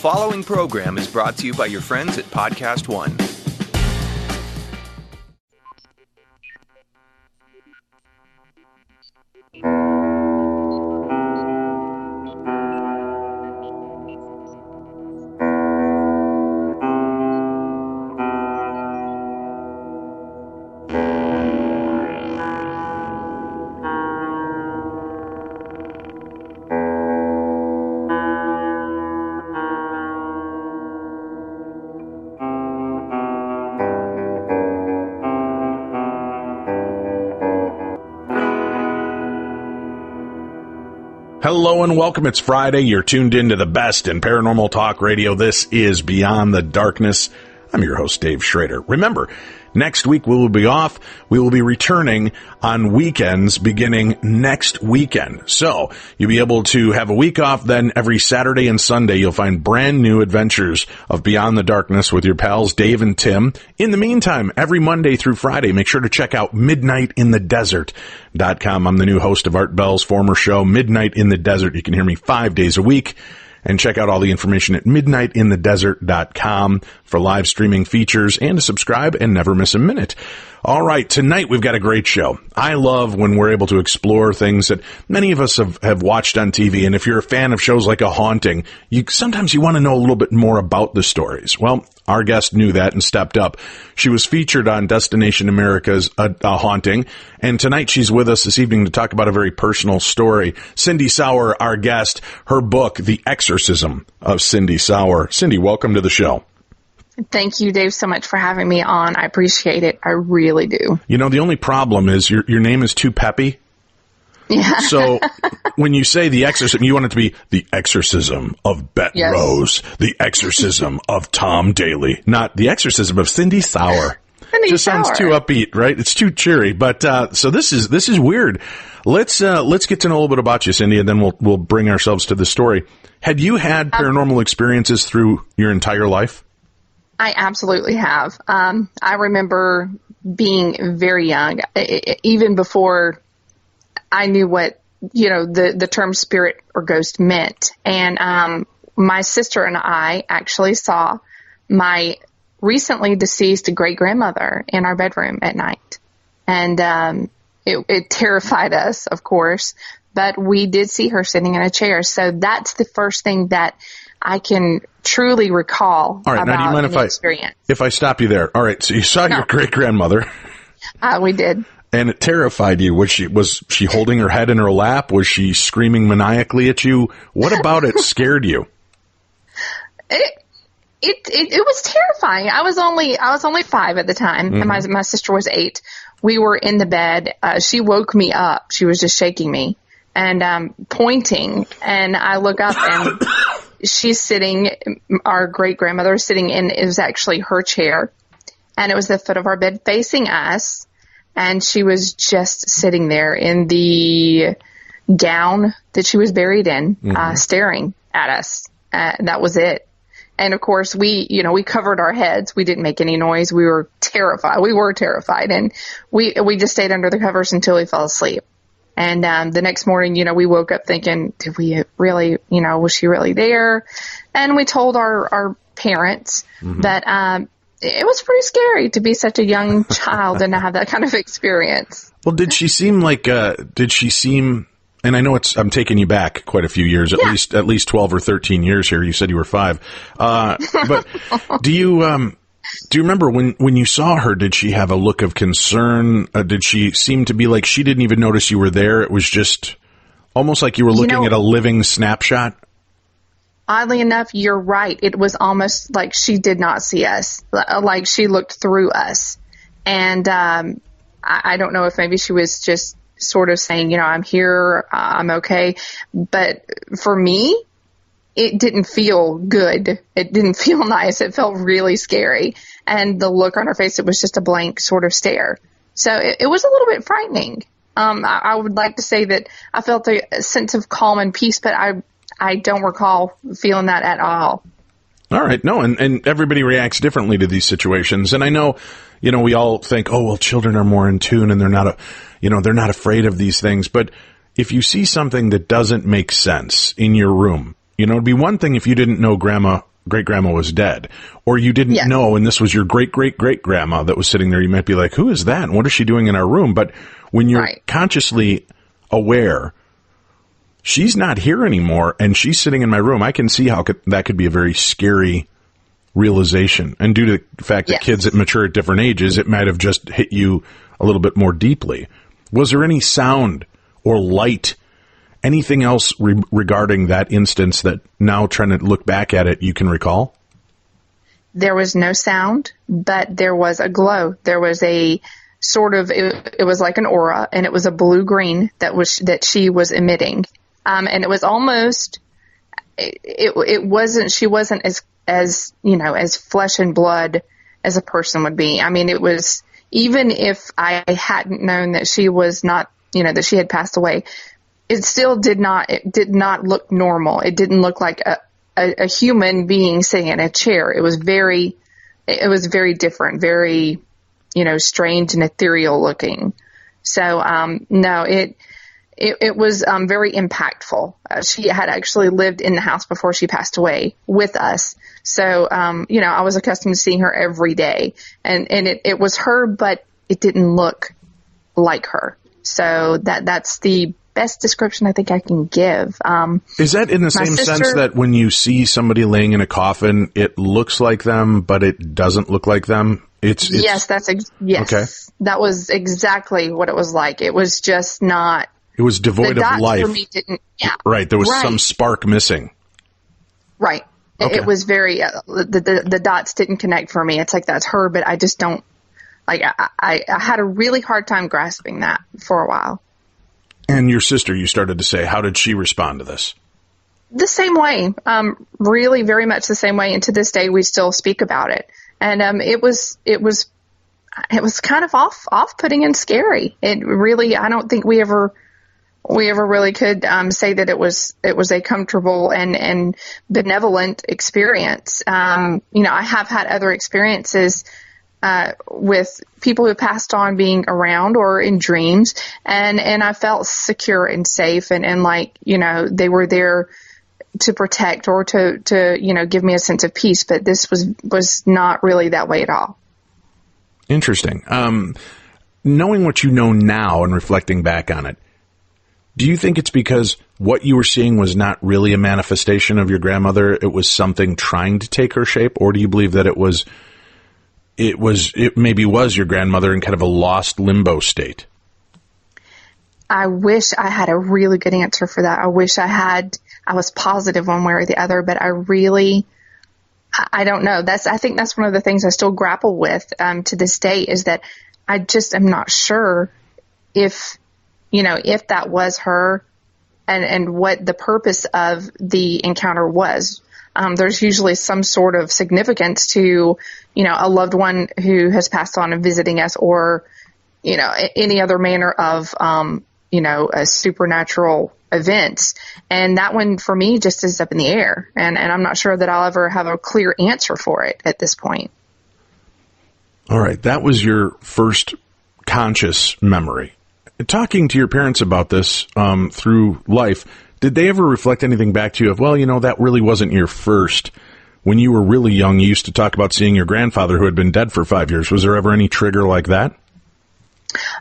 following program is brought to you by your friends at Podcast One. Hello and welcome. It's Friday. You're tuned into the best in paranormal talk radio. This is Beyond the Darkness. I'm your host, Dave Schrader. Remember, next week we will be off. We will be returning on weekends beginning next weekend. So you'll be able to have a week off. Then every Saturday and Sunday, you'll find brand new adventures of Beyond the Darkness with your pals, Dave and Tim. In the meantime, every Monday through Friday, make sure to check out midnightinthedesert.com. I'm the new host of Art Bell's former show, Midnight in the Desert. You can hear me 5 days a week. And check out all the information at midnightinthedesert.com for live streaming features and to subscribe and never miss a minute. All right, tonight we've got a great show. I love when we're able to explore things that many of us have watched on TV. And if you're a fan of shows like A Haunting, sometimes you want to know a little bit more about the stories. Well, our guest knew that and stepped up. She was featured on Destination America's A Haunting, and tonight she's with us this evening to talk about a very personal story. Cindy Sauer, our guest, her book, The Exorcism of Cindy Sauer. Cindy, welcome to the show. Thank you, Dave, so much for having me on. I appreciate it. I really do. You know, the only problem is your name is too peppy. Yeah. So when you say The Exorcism, you want it to be The Exorcism of Bette Rose, The Exorcism of Tom Daly, not The Exorcism of Cindy Sauer. Just sounds too upbeat, right? It's too cheery. But so this is weird. Let's get to know a little bit about you, Cindy, and then we'll bring ourselves to the story. Had you had paranormal experiences through your entire life? I absolutely have. I remember being very young, even before I knew what, the term spirit or ghost meant. And my sister and I actually saw my recently deceased great-grandmother in our bedroom at night. And it terrified us, of course, but we did see her sitting in a chair. So that's the first thing that I can truly recall. All right, now do you mind if I stop you there? All right, so you saw your great-grandmother. We did. And it terrified you. Was she holding her head in her lap? Was she screaming maniacally at you? What about it scared you? It was terrifying. I was only 5 at the time, and my sister was 8. We were in the bed. She woke me up. She was just shaking me and pointing, and I look up and she's sitting, our great-grandmother is sitting in, it was actually her chair, and it was the foot of our bed facing us, and she was just sitting there in the gown that she was buried in, staring at us. That was it. And of course, we covered our heads. We didn't make any noise. We were terrified. And we just stayed under the covers until we fell asleep. And the next morning, we woke up thinking, did we really, was she really there? And we told our parents that it was pretty scary to be such a young child and to have that kind of experience. Well, did she seem, and I know I'm taking you back quite a few years, at least 12 or 13 years here. You said you were 5. But do you remember when you saw her, did she have a look of concern? Did she seem to be like she didn't even notice you were there? It was just almost like you were looking at a living snapshot? Oddly enough, you're right. It was almost like she did not see us, like she looked through us. And I don't know if maybe she was just sort of saying, I'm here, I'm okay. But for me, it didn't feel good. It didn't feel nice. It felt really scary. And the look on her face, it was just a blank sort of stare. So it was a little bit frightening. I would like to say that I felt a sense of calm and peace, but I don't recall feeling that at all. All right. No, and everybody reacts differently to these situations. And I know, we all think, oh, well, children are more in tune and they're not afraid of these things. But if you see something that doesn't make sense in your room, it'd be one thing if you didn't know Grandma great-grandma was dead, or you didn't Yes. know, and this was your great-great-great-grandma that was sitting there, you might be like, who is that? And what is she doing in our room? But when you're Right. consciously aware, she's not here anymore, and she's sitting in my room, I can see how that could be a very scary realization. And due to the fact that Yes. kids that mature at different ages, it might have just hit you a little bit more deeply. Was there any sound or light, anything else regarding that instance that now trying to look back at it, you can recall? There was no sound, but there was a glow. There was a sort of, it was like an aura, and it was a blue-green that she was emitting. And it was almost, it wasn't, she wasn't as, you know, as flesh and blood as a person would be. I mean, it was, even if I hadn't known that she was not, you know, that she had passed away, it still did not look normal. It didn't look like a human being sitting in a chair. It was very different, very, you know, strange and ethereal looking. So, no, it was very impactful. She had actually lived in the house before she passed away with us. So, you know, I was accustomed to seeing her every day, and it was her, but it didn't look like her. So that's the best description I think I can give. Is that in the same sense that when you see somebody laying in a coffin, it looks like them, but it doesn't look like them? It's yes, yes. Okay. That was exactly what it was like. It was just not. It was devoid the of dots life. For me didn't, yeah. Right. There was Right. some spark missing. Right. Okay. It was very, the dots didn't connect for me. It's like, that's her, but I just don't, like, I had a really hard time grasping that for a while. And your sister, you started to say, how did she respond to this? The same way, really very much the same way. And to this day, we still speak about it. And it was kind of off-putting and scary. It really, I don't think we ever really could say that it was a comfortable and benevolent experience. You know, I have had other experiences with people who passed on being around or in dreams, and I felt secure and safe and like, you know, they were there to protect or to you know, give me a sense of peace. But this was not really that way at all. Interesting. Knowing what you know now and reflecting back on it, do you think it's because what you were seeing was not really a manifestation of your grandmother? It was something trying to take her shape? Or do you believe that it maybe was your grandmother in kind of a lost limbo state? I wish I had a really good answer for that. I wish I was positive one way or the other, but I don't know. I think that's one of the things I still grapple with to this day, is that I just am not sure if that was her and what the purpose of the encounter was. There's usually some sort of significance to, you know, a loved one who has passed on and visiting us, or, you know, any other manner of, you know, a supernatural events. And that one for me just is up in the air. And I'm not sure that I'll ever have a clear answer for it at this point. All right. That was your first conscious memory. Talking to your parents about this through life, did they ever reflect anything back to you of, well, you know, that really wasn't your first? When you were really young, you used to talk about seeing your grandfather who had been dead for 5 years. Was there ever any trigger like that?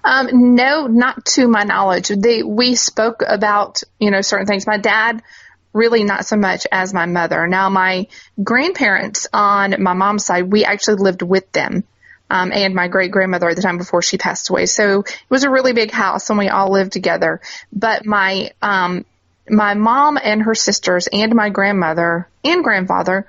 No, not to my knowledge. We spoke about, you know, certain things. My dad, really not so much as my mother. Now, my grandparents on my mom's side, we actually lived with them. And my great grandmother at the time before she passed away. So it was a really big house and we all lived together. But my mom and her sisters and my grandmother and grandfather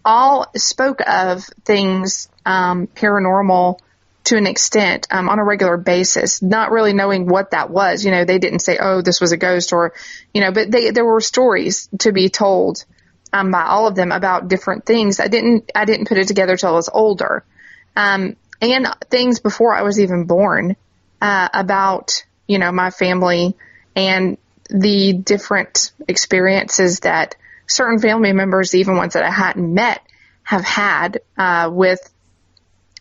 all spoke of things, paranormal to an extent, on a regular basis, not really knowing what that was. You know, they didn't say, oh, this was a ghost, or, you know, but there were stories to be told, by all of them about different things. I didn't put it together till I was older. And things before I was even born, about, you know, my family and the different experiences that certain family members, even ones that I hadn't met, have had, with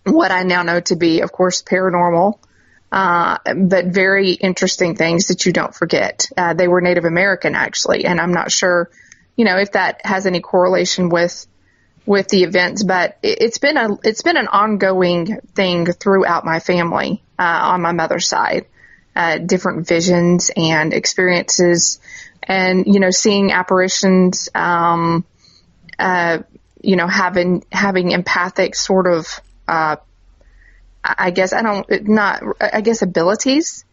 what I now know to be, of course, paranormal, but very interesting things that you don't forget. They were Native American, actually, and I'm not sure, you know, if that has any correlation with with the events, but it's been an ongoing thing throughout my family, on my mother's side, different visions and experiences, and, seeing apparitions, having empathic sort of, abilities.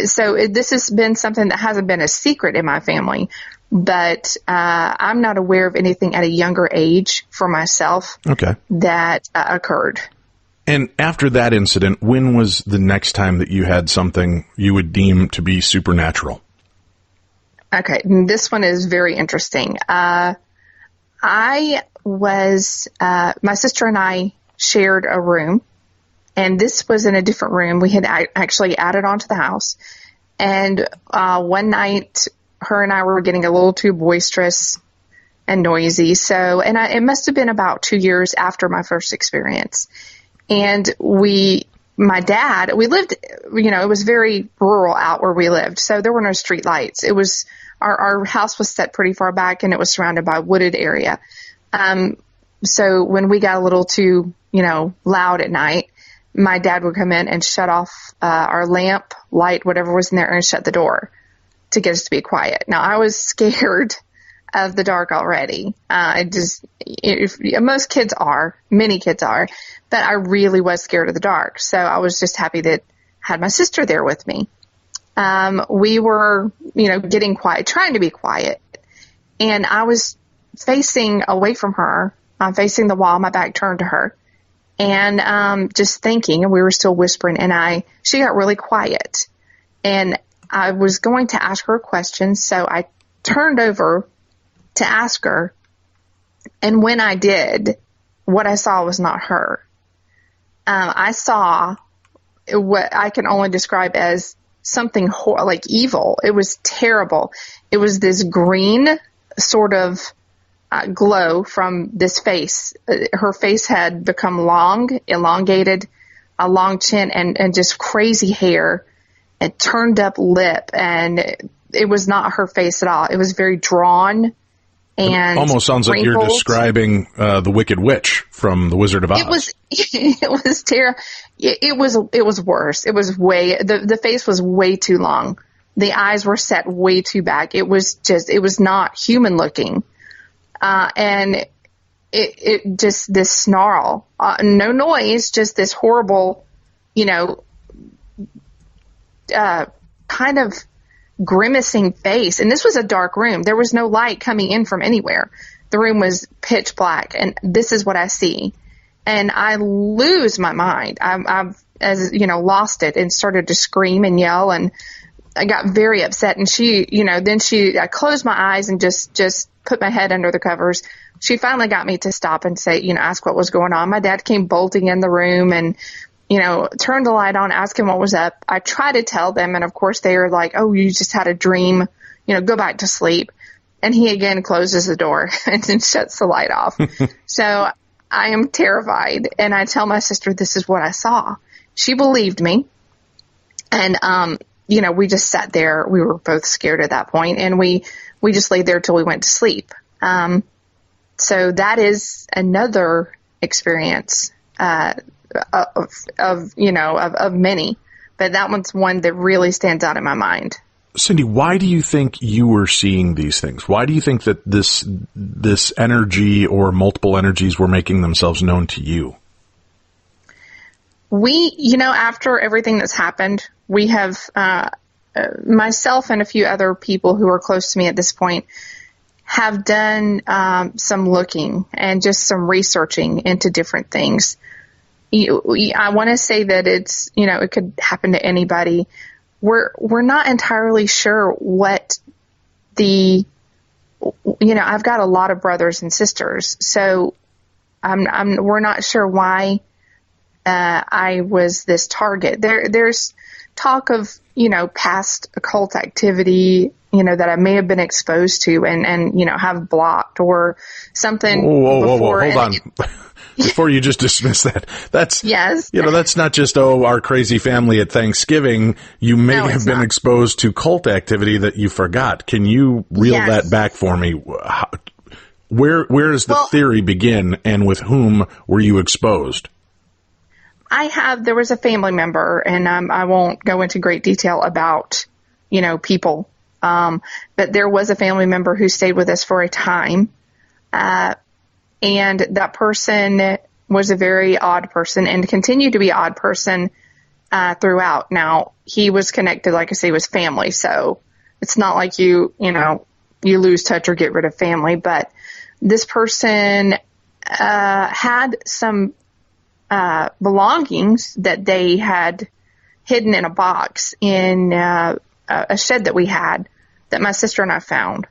So this has been something that hasn't been a secret in my family, but I'm not aware of anything at a younger age for myself that occurred. And after that incident, when was the next time that you had something you would deem to be supernatural? Okay, this one is very interesting. My sister and I shared a room, and this was in a different room. We had actually added onto the house, and one night, her and I were getting a little too boisterous and noisy. So, it must have been about 2 years after my first experience. And my dad, we lived, it was very rural out where we lived. So there were no street lights. It was, our house was set pretty far back, and it was surrounded by a wooded area. So when we got a little too, loud at night, my dad would come in and shut off our lamp, light, whatever was in there, and shut the door to get us to be quiet. Now, I was scared of the dark already. Most kids are, many kids are, but I really was scared of the dark. So I was just happy that I had my sister there with me. We were, getting quiet, trying to be quiet. And I was facing away from her. I'm facing the wall, my back turned to her. And just thinking, and we were still whispering, and she got really quiet. And I was going to ask her a question, so I turned over to ask her, and when I did, what I saw was not her. I saw what I can only describe as something like evil. It was terrible. It was this green sort of glow from this face. Her face had become long, elongated, a long chin, and just crazy hair. And turned up lip, and it was not her face at all. It was very drawn and it almost sounds wrinkled. Like you're describing the Wicked Witch from The Wizard of Oz. It was terrible. It was worse. It was the face was way too long. The eyes were set way too back. It was not human looking. And it just this snarl, no noise, just this horrible, kind of grimacing face. And this was a dark room. There was no light coming in from anywhere. The room was pitch black, and this is what I see. And I lose my mind. I've lost it and started to scream and yell, and I got very upset. And I closed my eyes and just put my head under the covers. She finally got me to stop and say, ask what was going on. My dad came bolting in the room and turned the light on, asked him what was up. I tried to tell them, and of course they were like, oh, you just had a dream, go back to sleep. And he again closes the door and then shuts the light off. So I am terrified, and I tell my sister, this is what I saw. She believed me. And, we just sat there. We were both scared at that point, and we just laid there till we went to sleep. So that is another experience, of many, but that one's one that really stands out in my mind. Cindy, why do you think you were seeing these things? Why do you think that this energy or multiple energies were making themselves known to you? After everything that's happened, we have, myself and a few other people who are close to me at this point have done some looking and just some researching into different things. I want to say that it's, it could happen to anybody. We're not entirely sure what I've got a lot of brothers and sisters, so we're not sure why I was this target. There's talk of, past occult activity, that I may have been exposed to and have blocked or something. Whoa, hold on. Before you just dismiss that, that's, yes. That's not just, our crazy family at Thanksgiving. You may have been exposed to cult activity that you forgot. Can you reel that back for me? Where does the theory begin, and with whom were you exposed? There was a family member, and I won't go into great detail about, people. But there was a family member who stayed with us for a time. And that person was a very odd person and continued to be an odd person, throughout. Now, he was connected, like I say, with family. So it's not like you lose touch or get rid of family, but this person, had some belongings that they had hidden in a box in a shed that we had that my sister and I found.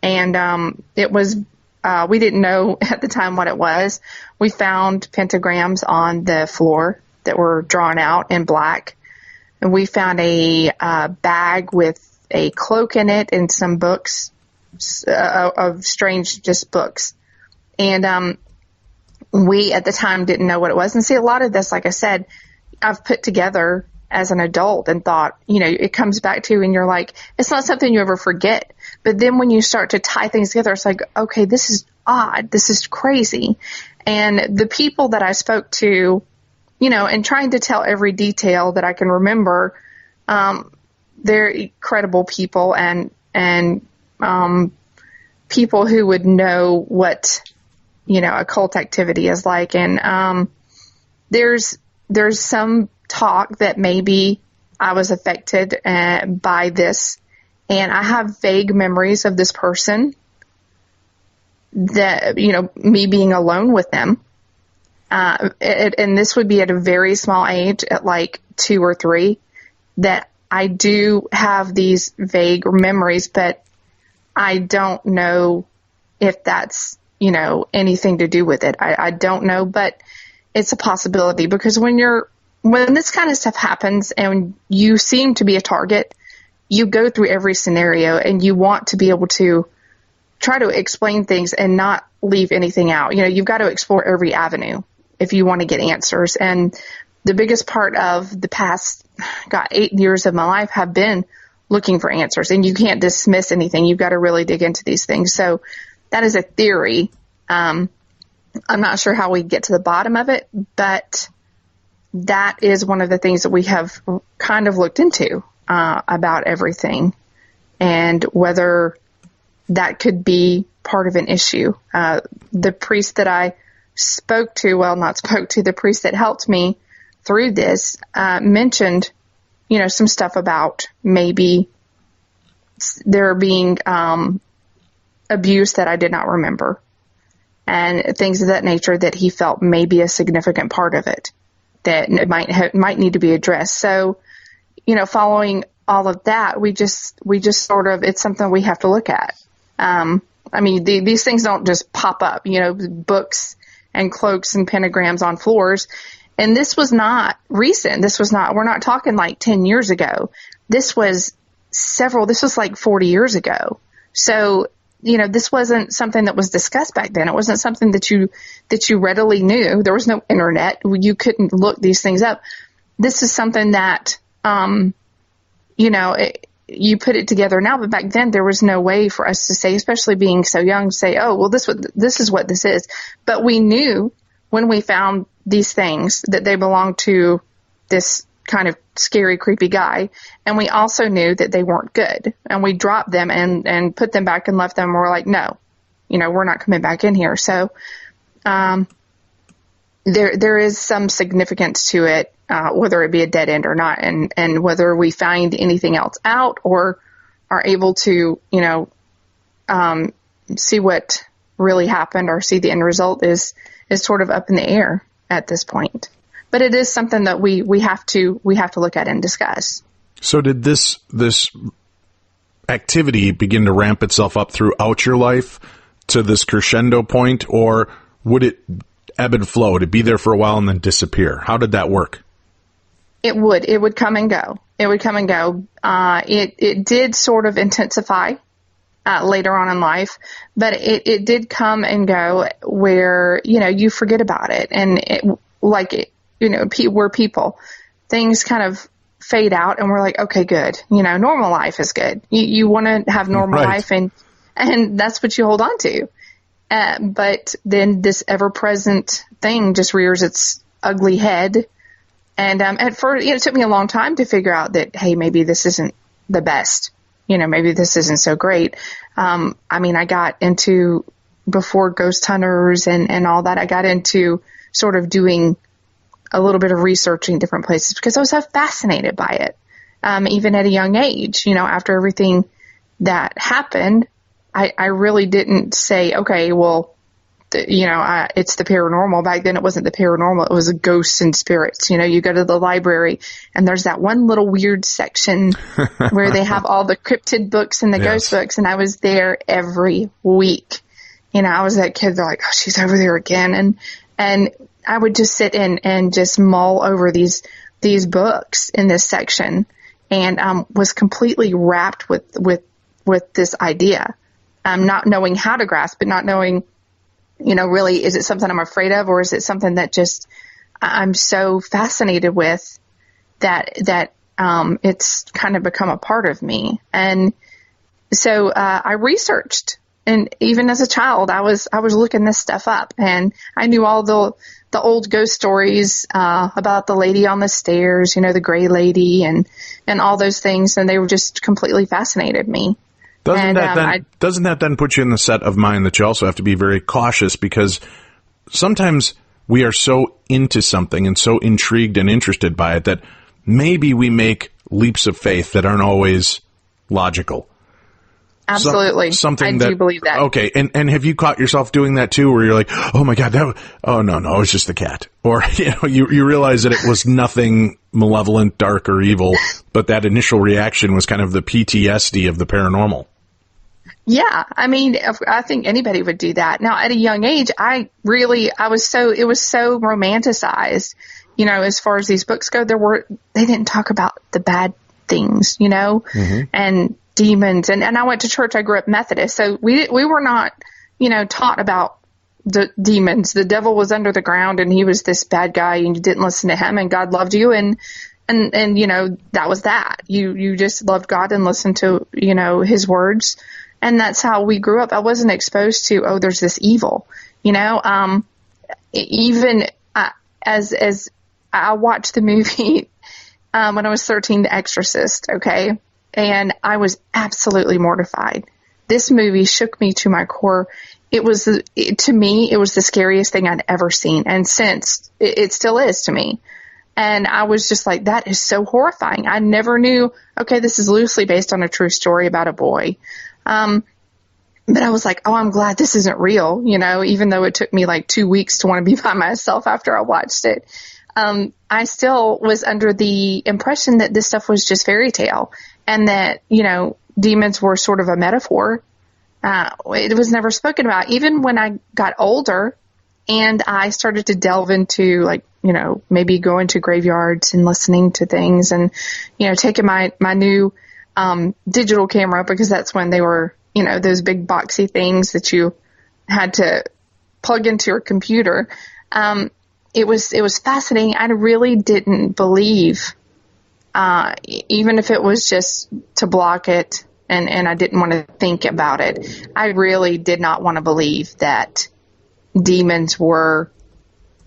And it was, we didn't know at the time what it was. We found pentagrams on the floor that were drawn out in black. And we found a bag with a cloak in it and some books of strange just books. And we at the time didn't know what it was. And see, a lot of this, like I said, I've put together as an adult and thought, it comes back to, and you're like, it's not something you ever forget. But then when you start to tie things together, it's like, okay, this is odd. This is crazy. And the people that I spoke to, and trying to tell every detail that I can remember, they're incredible people and people who would know what, occult activity is like. And there's some talk that maybe I was affected by this. And I have vague memories of this person that, me being alone with them. And this would be at a very small age, at like 2 or 3, that I do have these vague memories, but I don't know if that's, anything to do with it. I don't know, but it's a possibility, because when this kind of stuff happens and you seem to be a target, you go through every scenario and you want to be able to try to explain things and not leave anything out. You've got to explore every avenue if you want to get answers. And the biggest part of the past, 8 years of my life have been looking for answers, and you can't dismiss anything. You've got to really dig into these things. So that is a theory. I'm not sure how we get to the bottom of it, but that is one of the things that we have kind of looked into, about everything, and whether that could be part of an issue. The priest that I the priest that helped me through this, mentioned, some stuff about maybe there being, abuse that I did not remember, and things of that nature that he felt may be a significant part of it that might need to be addressed. So, following all of that, we just sort of, it's something we have to look at. These things don't just pop up, books and cloaks and pentagrams on floors. And this was not recent. We're not talking like 10 years ago. This was like 40 years ago. So, this wasn't something that was discussed back then. It wasn't something that you readily knew. There was no internet. You couldn't look these things up. This is something that, you put it together now, but back then there was no way for us to say, especially being so young, say, oh, well, this is what this is. But we knew when we found these things that they belonged to this kind of scary, creepy guy. And we also knew that they weren't good. And we dropped them and put them back and left them. And we're like, no, we're not coming back in here. So, there is some significance to it, whether it be a dead end or not, and whether we find anything else out or are able to, see what really happened or see the end result is sort of up in the air at this point. But it is something that we have to look at and discuss. So did this activity begin to ramp itself up throughout your life to this crescendo point, or would it ebb and flow? Would it be there for a while and then disappear? How did that work? It would come and go. It did sort of intensify later on in life, but it did come and go where, you forget about it. And we're people. Things kind of fade out and we're like, okay, good. Normal life is good. You want to have normal right. life and that's what you hold on to. But then this ever-present thing just rears its ugly head. And at first, it took me a long time to figure out that, hey, maybe this isn't the best. Maybe this isn't so great. I got into, before Ghost Hunters and all that, I got into sort of doing a little bit of researching different places because I was so fascinated by it. Even at a young age, after everything that happened, I really didn't say, okay, well, it's the paranormal. Back then it wasn't the paranormal. It was ghosts and spirits. You go to the library and there's that one little weird section where they have all the cryptid books and the ghost books. And I was there every week. I was that kid. They're like, oh, she's over there again. And I would just sit in and just mull over these books in this section and was completely wrapped with this idea. Not knowing how to grasp it, not knowing, really, is it something I'm afraid of, or is it something that just I'm so fascinated with that it's kind of become a part of me. And so I researched, and even as a child, I was looking this stuff up, and I knew all the old ghost stories about the lady on the stairs, the gray lady, and all those things, and they were just completely fascinated me. Doesn't that then put you in the set of mind that you also have to be very cautious, because sometimes we are so into something and so intrigued and interested by it that maybe we make leaps of faith that aren't always logical. Absolutely. I do believe that. Okay. And have you caught yourself doing that too, where you're like, oh my God, no, it was just the cat. Or, you realize that it was nothing malevolent, dark, or evil, but that initial reaction was kind of the PTSD of the paranormal. Yeah. I think anybody would do that. Now, at a young age, it was so romanticized, as far as these books go. They didn't talk about the bad things, and demons. And I went to church. I grew up Methodist. So we were not, taught about the demons. The devil was under the ground and he was this bad guy and you didn't listen to him and God loved you. And that was that. You just loved God and listened to, his words. And that's how we grew up. I wasn't exposed to, oh, there's this evil, even as I watched the movie when I was 13, The Exorcist. Okay. And I was absolutely mortified. This movie shook me to my core. To me, it was the scariest thing I'd ever seen. And since it still is to me. And I was just like, that is so horrifying. I never knew, okay, this is loosely based on a true story about a boy. But I was like, oh, I'm glad this isn't real, even though it took me like 2 weeks to want to be by myself after I watched it. I still was under the impression that this stuff was just fairy tale and that, demons were sort of a metaphor. It was never spoken about. Even when I got older and I started to delve into maybe going to graveyards and listening to things and, taking my new digital camera, because that's when they were, those big boxy things that you had to plug into your computer. It was fascinating. I really didn't believe, even if it was just to block it and I didn't want to think about it. I really did not want to believe that demons were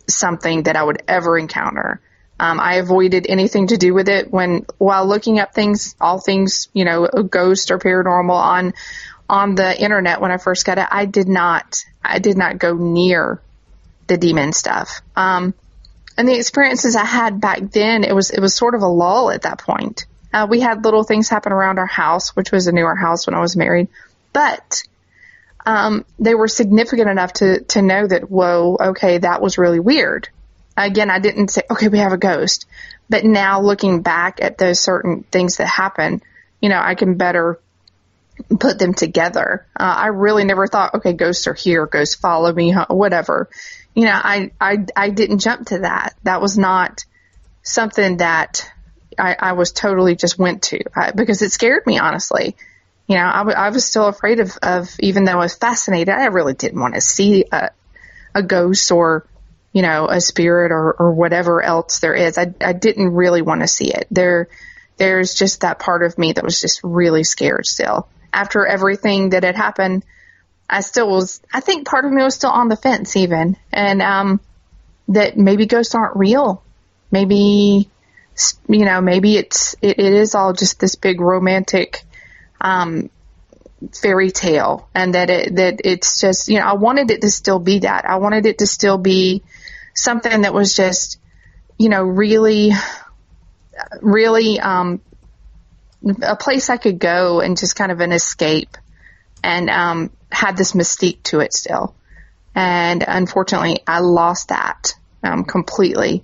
something that I would ever encounter. I avoided anything to do with it while looking up things, all things, ghost or paranormal on the internet. When I first got it, I did not go near the demon stuff. And the experiences I had back then, it was sort of a lull at that point. We had little things happen around our house, which was a newer house when I was married, but they were significant enough to know that, whoa, okay, that was really weird. Again, I didn't say, okay, we have a ghost. But now looking back at those certain things that happen, I can better put them together. I really never thought, okay, ghosts are here, ghosts follow me, whatever. I didn't jump to that. That was not something that I was totally just went to because it scared me, honestly. I was still afraid of, even though I was fascinated, I really didn't want to see a ghost or, a spirit or whatever else there is. I didn't really want to see it. There's just that part of me that was just really scared still. After everything that had happened, I think part of me was still on the fence even. And, that maybe ghosts aren't real. Maybe, maybe it is all just this big romantic, fairy tale, and that it's just, I wanted it to still be that. I wanted it to still be something that was just, really, really, a place I could go and just kind of an escape, and, had this mystique to it still. And unfortunately I lost that, completely.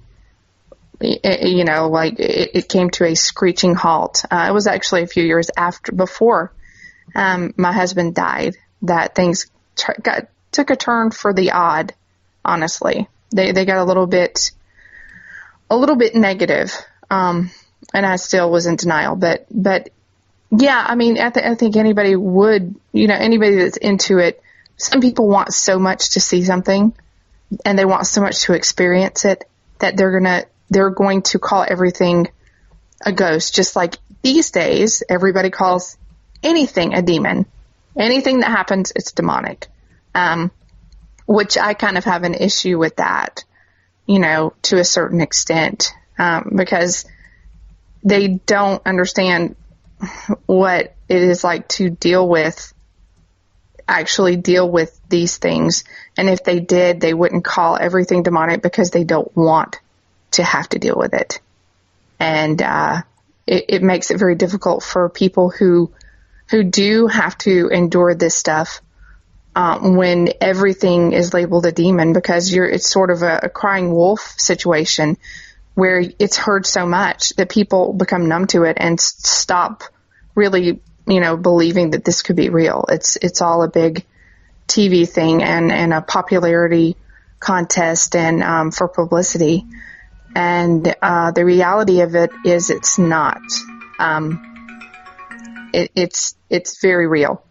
It came to a screeching halt. It was actually a few years before my husband died that things took a turn for the odd. Honestly, they got a little bit negative, and I still was in denial. But yeah, I mean, I think anybody would, anybody that's into it. Some people want so much to see something, and they want so much to experience it that they're going to call everything a ghost. Just like these days, everybody calls anything a demon. Anything that happens, it's demonic. Which I kind of have an issue with that, to a certain extent, because they don't understand what it is like to actually deal with these things. And if they did, they wouldn't call everything demonic because they don't want to have to deal with it. And it makes it very difficult for people who do have to endure this stuff when everything is labeled a demon, because it's sort of a crying wolf situation where it's heard so much that people become numb to it and stop really, believing that this could be real. It's all a big TV thing and a popularity contest and for publicity. And the reality of it is it's not. It's very real.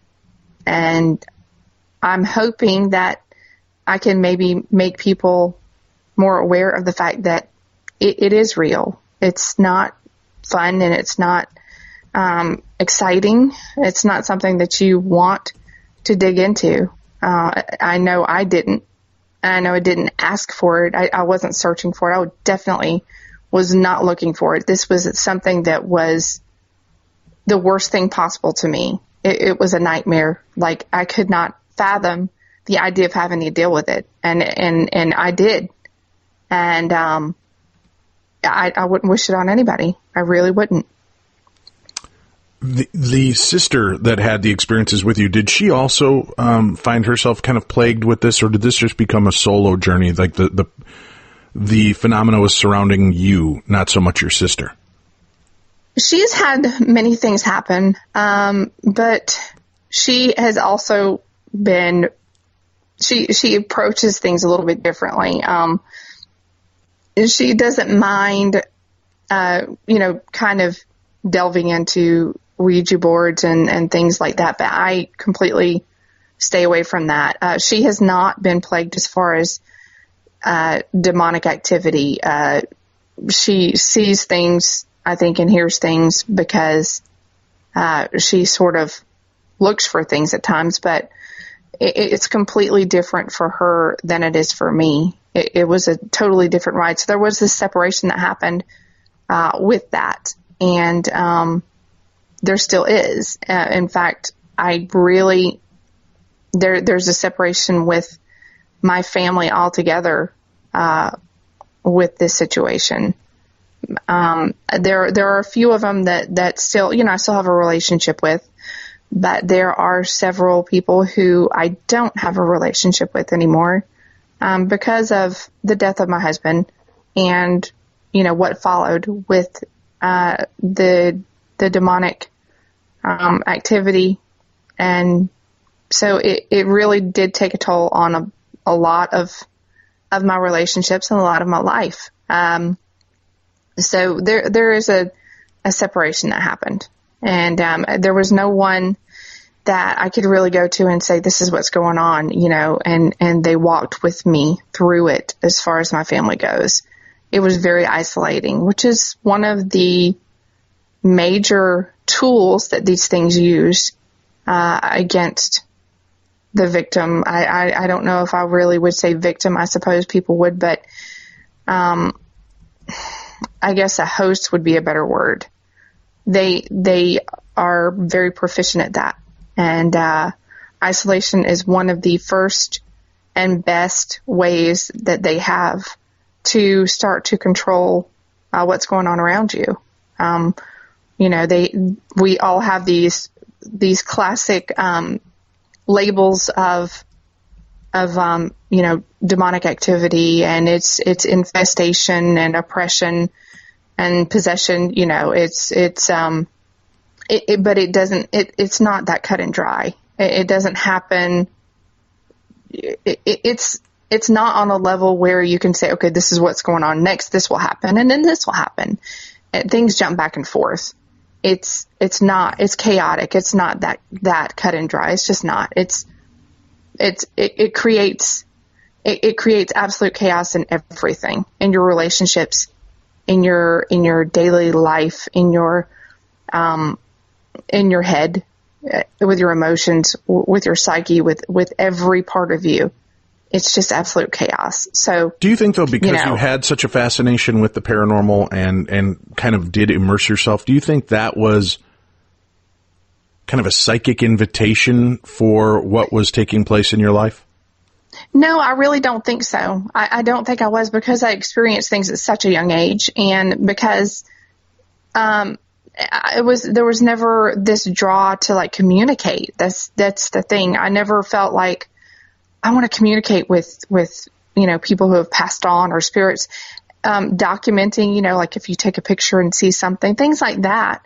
And I'm hoping that I can maybe make people more aware of the fact that it is real. It's not fun, and it's not exciting. It's not something that you want to dig into. I know I didn't. And I know I didn't ask for it. I wasn't searching for it. I definitely was not looking for it. This was something that was the worst thing possible to me. It was a nightmare. Like, I could not fathom the idea of having to deal with it. And I did. And I wouldn't wish it on anybody. I really wouldn't. The sister that had the experiences with you, did she also find herself kind of plagued with this, or did this just become a solo journey? Like the phenomena was surrounding you, not so much your sister. She's had many things happen, but she has also been. She approaches things a little bit differently. She doesn't mind, kind of delving into Ouija boards and things like that, but I completely stay away from that. She has not been plagued as far as demonic activity. She sees things, I think, and hears things because she sort of looks for things at times, but it's completely different for her than it is for me. It was a totally different ride. So there was this separation that happened with that, and there still is. In fact, there's a separation with my family altogether with this situation. There are a few of them that still, I still have a relationship with, but there are several people who I don't have a relationship with anymore because of the death of my husband and, what followed with the demonic activity. And so it really did take a toll on a lot of my relationships and a lot of my life. So there is a separation that happened, and there was no one that I could really go to and say, this is what's going on, and they walked with me through it as far as my family goes. It was very isolating, which is one of the major tools that these things use against the victim. I don't know if I really would say victim. I suppose people would, but I guess a host would be a better word. They are very proficient at that. And isolation is one of the first and best ways that they have to start to control what's going on around you. We all have these classic labels of demonic activity, and it's infestation and oppression and possession. But it's not that cut and dry. It doesn't happen. It's not on a level where you can say, okay, this is what's going on next. This will happen. And then this will happen. And things jump back and forth. It's chaotic. It's not that cut and dry. It's just not. It creates absolute chaos in everything, in your relationships, in your daily life, in your head, with your emotions, with your psyche, with every part of you. It's just absolute chaos. So, do you think, though, because you had such a fascination with the paranormal and kind of did immerse yourself, do you think that was kind of a psychic invitation for what was taking place in your life? No, I really don't think so. I don't think I was, because I experienced things at such a young age, and because there was never this draw to like communicate. That's the thing. I never felt like I want to communicate with people who have passed on, or spirits. Documenting, like if you take a picture and see something, things like that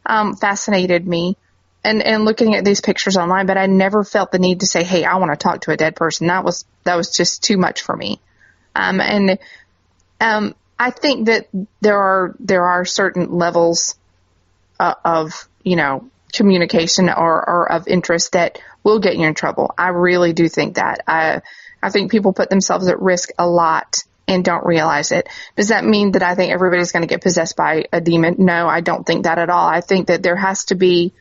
fascinated me. And looking at these pictures online, but I never felt the need to say, hey, I want to talk to a dead person. That was just too much for me. I think that there are certain levels of communication or of interest that will get you in trouble. I really do think that. I think people put themselves at risk a lot and don't realize it. Does that mean that I think everybody's going to get possessed by a demon? No, I don't think that at all. I think that there has to be,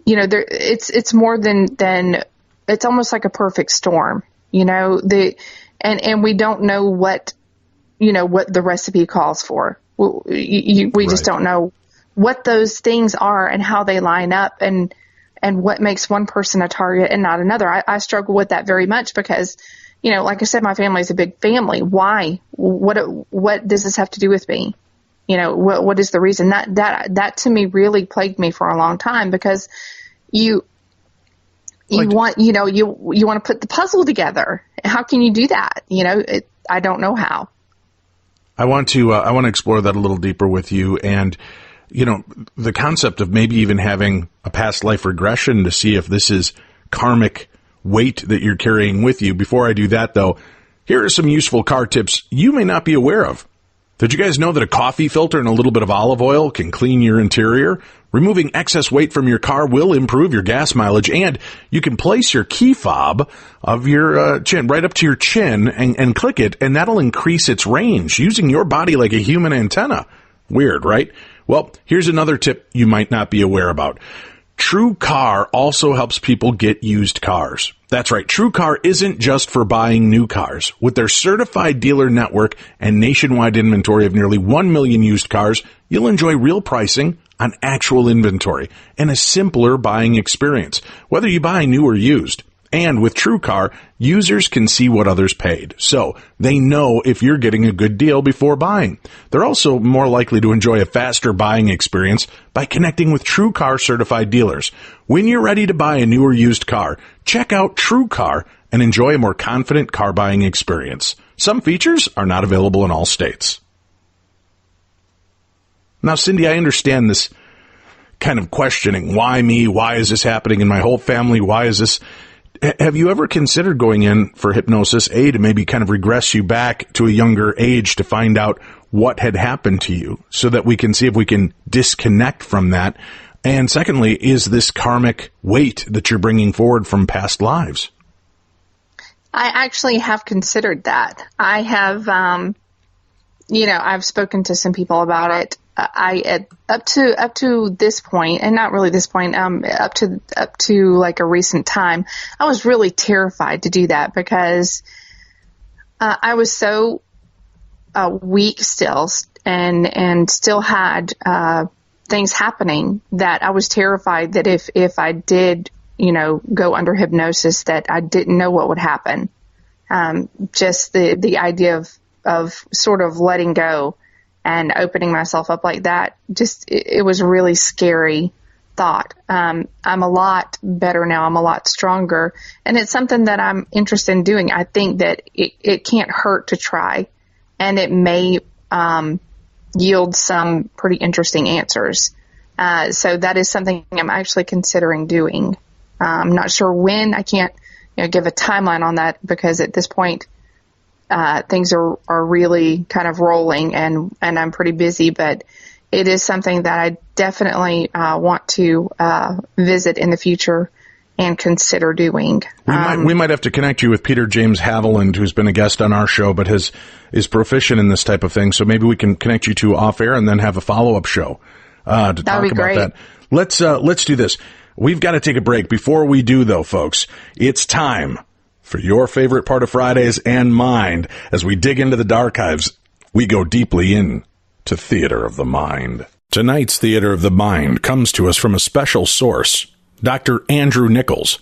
it's more than it's almost like a perfect storm, and we don't know what the recipe calls for. We just don't know what those things are and how they line up, and what makes one person a target and not another. I struggle with that very much because, like I said, my family is a big family. Why? What does this have to do with me? What is the reason? That to me really plagued me for a long time, because you want to put the puzzle together. How can you do that? I don't know how. I want to explore that a little deeper with you, and the concept of maybe even having a past life regression to see if this is karmic weight that you're carrying with you. Before I do that, though, here are some useful car tips you may not be aware of. Did you guys know that a coffee filter and a little bit of olive oil can clean your interior? Removing excess weight from your car will improve your gas mileage, and you can place your key fob of your chin right up to your chin and click it, and that'll increase its range, using your body like a human antenna. Weird, right? Well, here's another tip you might not be aware about. TrueCar also helps people get used cars. That's right. TrueCar isn't just for buying new cars. With their certified dealer network and nationwide inventory of nearly 1 million used cars, you'll enjoy real pricing on actual inventory and a simpler buying experience, whether you buy new or used. And with TrueCar, users can see what others paid, so they know if you're getting a good deal before buying. They're also more likely to enjoy a faster buying experience by connecting with TrueCar certified dealers. When you're ready to buy a new or used car, check out TrueCar and enjoy a more confident car buying experience. Some features are not available in all states. Now, Cindy, I understand this kind of questioning. Why me? Why is this happening in my whole family? Why is this... Have you ever considered going in for hypnosis, A, to maybe kind of regress you back to a younger age to find out what had happened to you so that we can see if we can disconnect from that? And secondly, is this karmic weight that you're bringing forward from past lives? I actually have considered that. I have, I've spoken to some people about it. up to this point, and not really this point, up to like a recent time, I was really terrified to do that because I was so weak still, and still had things happening that I was terrified that if I did, go under hypnosis, that I didn't know what would happen. Just the idea of sort of letting go and opening myself up like that, it was a really scary thought. I'm a lot better now. I'm a lot stronger, and it's something that I'm interested in doing. I think that it can't hurt to try, and it may yield some pretty interesting answers. So that is something I'm actually considering doing. I'm not sure when. I can't give a timeline on that because at this point, things are really kind of rolling and I'm pretty busy, but it is something that I definitely want to visit in the future and consider doing. We might have to connect you with Peter James Haviland, who's been a guest on our show, but is proficient in this type of thing. So maybe we can connect you two off air and then have a follow-up show to talk about that. Let's do this. We've got to take a break. Before we do, though, folks, it's time for your favorite part of Fridays and mine. As we dig into the archives, we go deeply in to Theater of the Mind. Tonight's Theater of the Mind comes to us from a special source, Dr. Andrew Nichols.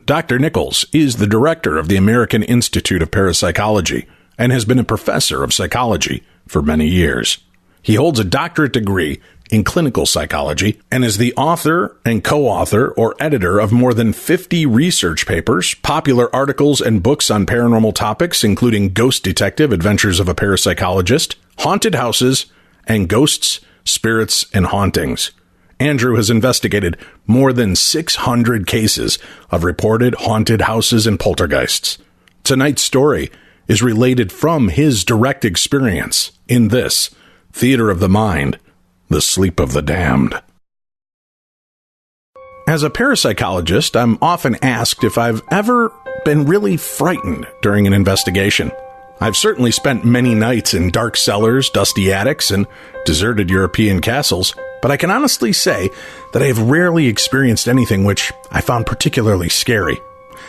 Dr. Nichols is the director of the American Institute of Parapsychology and has been a professor of psychology for many years. He holds a doctorate degree in clinical psychology and is the author and co-author or editor of more than 50 research papers, popular articles, and books on paranormal topics, including Ghost Detective: Adventures of a Parapsychologist, Haunted Houses, and Ghosts, Spirits, and Hauntings. Andrew has investigated more than 600 cases of reported haunted houses and poltergeists. Tonight's story is related from his direct experience in this Theater of the Mind, The Sleep of the Damned. As a parapsychologist, I'm often asked if I've ever been really frightened during an investigation. I've certainly spent many nights in dark cellars, dusty attics, and deserted European castles, but I can honestly say that I have rarely experienced anything which I found particularly scary.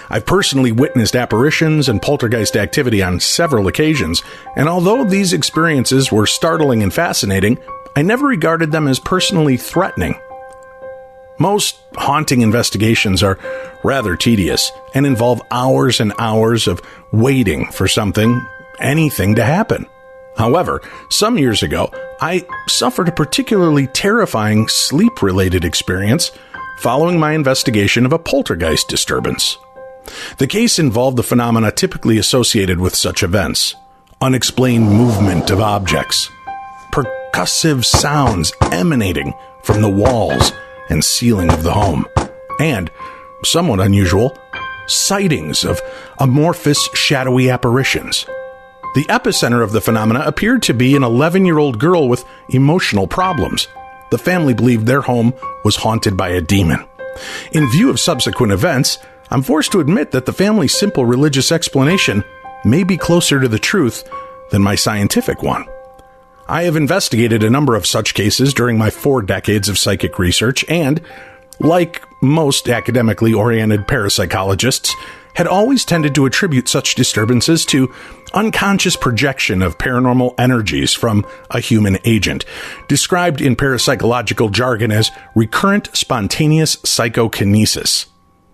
I've personally witnessed apparitions and poltergeist activity on several occasions, and although these experiences were startling and fascinating, I never regarded them as personally threatening. Most haunting investigations are rather tedious and involve hours and hours of waiting for anything to happen. However, some years ago, I suffered a particularly terrifying sleep-related experience following my investigation of a poltergeist disturbance. The case involved the phenomena typically associated with such events: unexplained movement of objects, percussive sounds emanating from the walls and ceiling of the home, and, somewhat unusual, sightings of amorphous, shadowy apparitions. The epicenter of the phenomena appeared to be an 11-year-old girl with emotional problems. The family believed their home was haunted by a demon. In view of subsequent events, I'm forced to admit that the family's simple religious explanation may be closer to the truth than my scientific one. I have investigated a number of such cases during my 4 decades of psychic research and, like most academically oriented parapsychologists, had always tended to attribute such disturbances to unconscious projection of paranormal energies from a human agent, described in parapsychological jargon as recurrent spontaneous psychokinesis.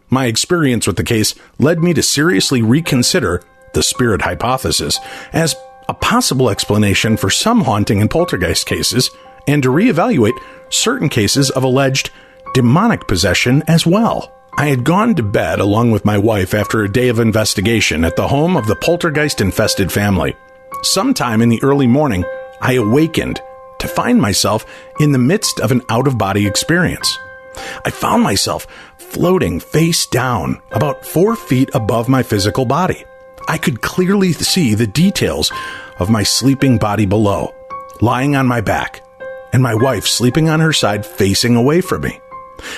My experience with the case led me to seriously reconsider the spirit hypothesis as a possible explanation for some haunting and poltergeist cases, and to reevaluate certain cases of alleged demonic possession as well. I had gone to bed along with my wife after a day of investigation at the home of the poltergeist-infested family. Sometime in the early morning, I awakened to find myself in the midst of an out-of-body experience. I found myself floating face down about 4 feet above my physical body. I could clearly see the details of my sleeping body below, lying on my back, and my wife sleeping on her side facing away from me.